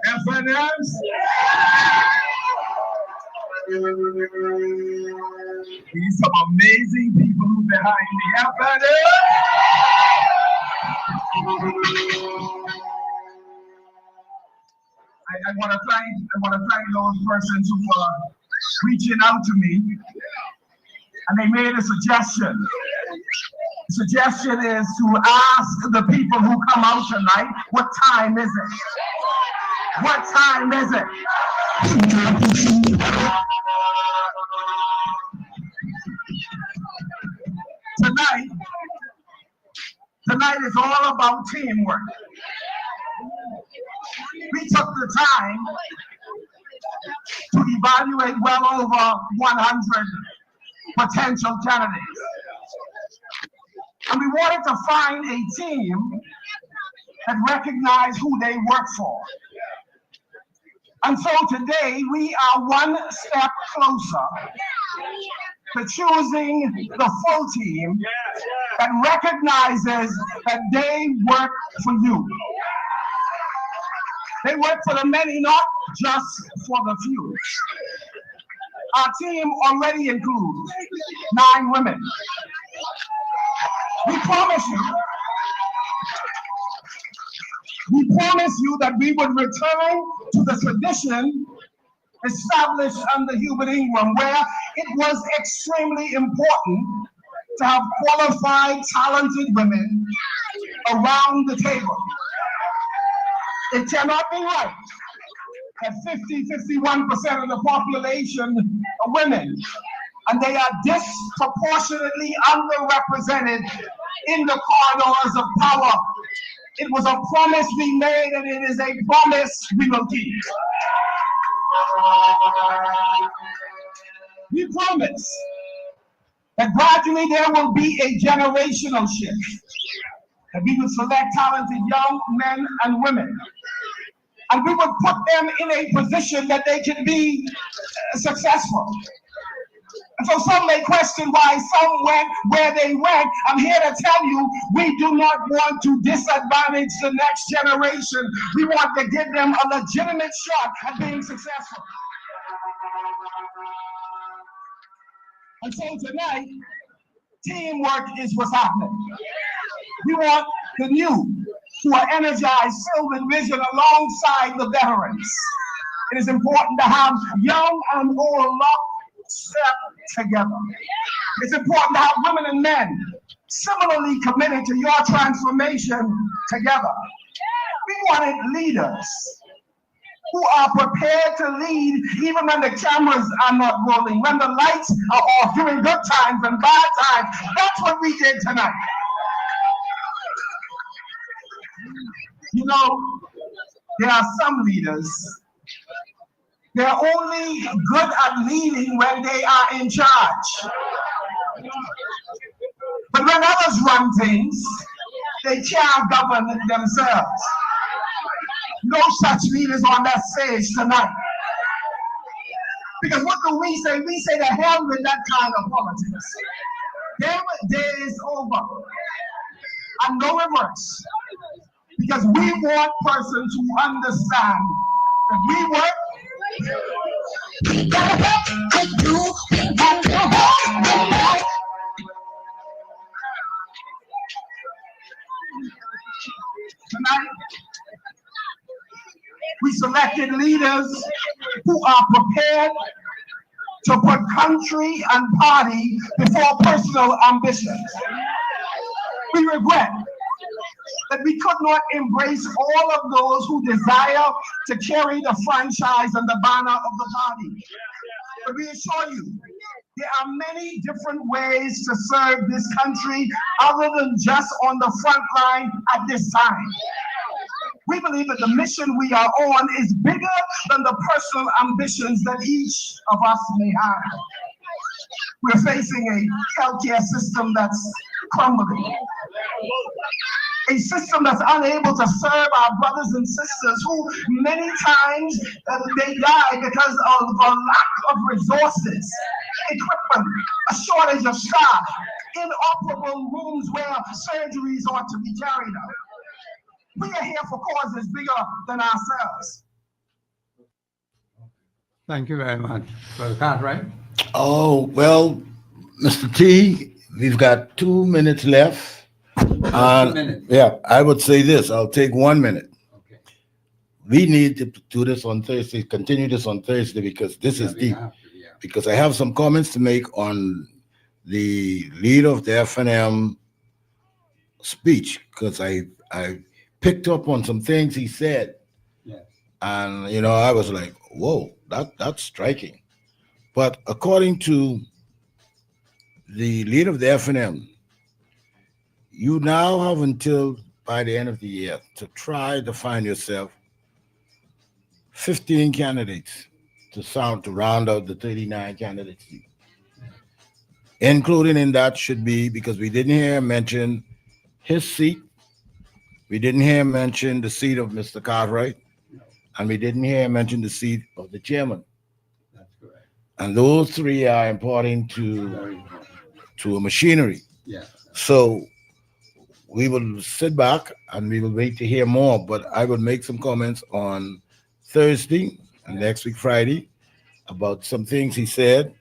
FNMs. These some amazing people behind the FNM. I want to thank those persons who are reaching out to me, and they made a suggestion. The suggestion is to ask the people who come out tonight, what time is it? What time is it? Tonight is all about teamwork. We took the time to evaluate well over 100 potential candidates. And we wanted to find a team that recognized who they work for. And so today we are one step closer to choosing the full team that recognizes that they work for you. They work for the many, not just for the few. Our team already includes 9 women. We promise you that we would return to the tradition established under Hubert Ingram, where it was extremely important to have qualified, talented women around the table. It cannot be right that 51% of the population are women, and they are disproportionately underrepresented in the corridors of power. It was a promise we made, and it is a promise we will keep. We promise that gradually there will be a generational shift, that we will select talented young men and women, and we will put them in a position that they can be successful. And so some may question why some went where they went. I'm here to tell you, we do not want to disadvantage the next generation. We want to give them a legitimate shot at being successful. And so tonight, teamwork is what's happening. We want the new who are energized, filled with vision alongside the veterans. It is important to have young and old step together. It's important to have women and men similarly committed to your transformation together. We wanted leaders who are prepared to lead even when the cameras are not rolling, when the lights are off, during good times and bad times. That's what we did tonight. You know, there are some leaders, they're only good at leading when they are in charge. But when others run things, they can't govern themselves. No such leaders on that stage tonight. Because what do we say? We say to hell with that kind of politics. Their day is over. And no reverse. Because we want persons who understand that we work. Tonight, we selected leaders who are prepared to put country and party before personal ambitions. We regret that we could not embrace all of those who desire to carry the franchise and the banner of the party. But we assure you, there are many different ways to serve this country other than just on the front line at this time. We believe that the mission we are on is bigger than the personal ambitions that each of us may have. We're facing a healthcare system that's crumbling. A system that's unable to serve our brothers and sisters who many times they die because of a lack of resources, equipment, a shortage of staff, inoperable rooms where surgeries ought to be carried out. We are here for causes bigger than ourselves. Thank you very much. Brother Cartwright. Oh, well, Mr. T, we've got 2 minutes left. 2 minutes. Yeah, I would say this. I'll take 1 minute. Okay. we need to do this on Thursday, continue this on Thursday, because this is we deep. have to, yeah. Because I have some comments to make on the leader of the FNM speech, because I picked up on some things he said, Yes. and I was like, whoa, that's striking. But according to the leader of the FNM, you now have until by the end of the year to try to find yourself 15 candidates to round out the 39 candidates. Including in that should be, because we didn't hear him mention his seat, we didn't hear him mention the seat of Mr. Cartwright, and we didn't hear him mention the seat of the chairman. That's correct. And those three are important Very important. to a machinery. Yeah. So we will sit back and we will wait to hear more. But I will make some comments on Thursday and next week, Friday, about some things he said,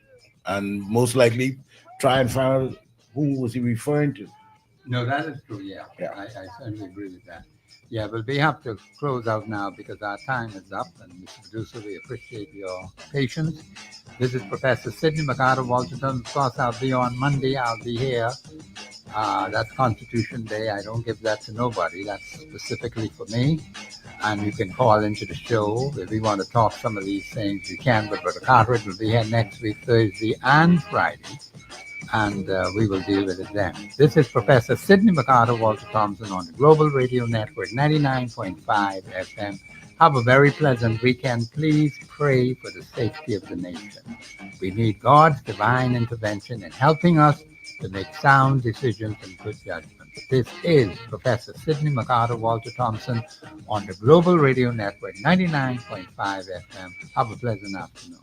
and most likely try and find out who was he referring to. No, that is true. Yeah. Yeah. I certainly agree with that. Yeah, but we have to close out now because our time is up. And Mr. Producer, we appreciate your patience. This is Professor Sidney McArthur Walterton. Of course, I'll be on Monday. I'll be here. That's Constitution Day. I don't give that to nobody. That's specifically for me. And you can call into the show if we want to talk some of these things. You can, but Brother Cartwright will be here next week, Thursday and Friday. And we will deal with it then. This is Professor Sidney McArthur Walter Thompson on the Global Radio Network, 99.5 FM. Have a very pleasant weekend. Please pray for the safety of the nation. We need God's divine intervention in helping us to make sound decisions and good judgment. This is Professor Sidney McArthur Walter Thompson on the Global Radio Network, 99.5 FM. Have a pleasant afternoon.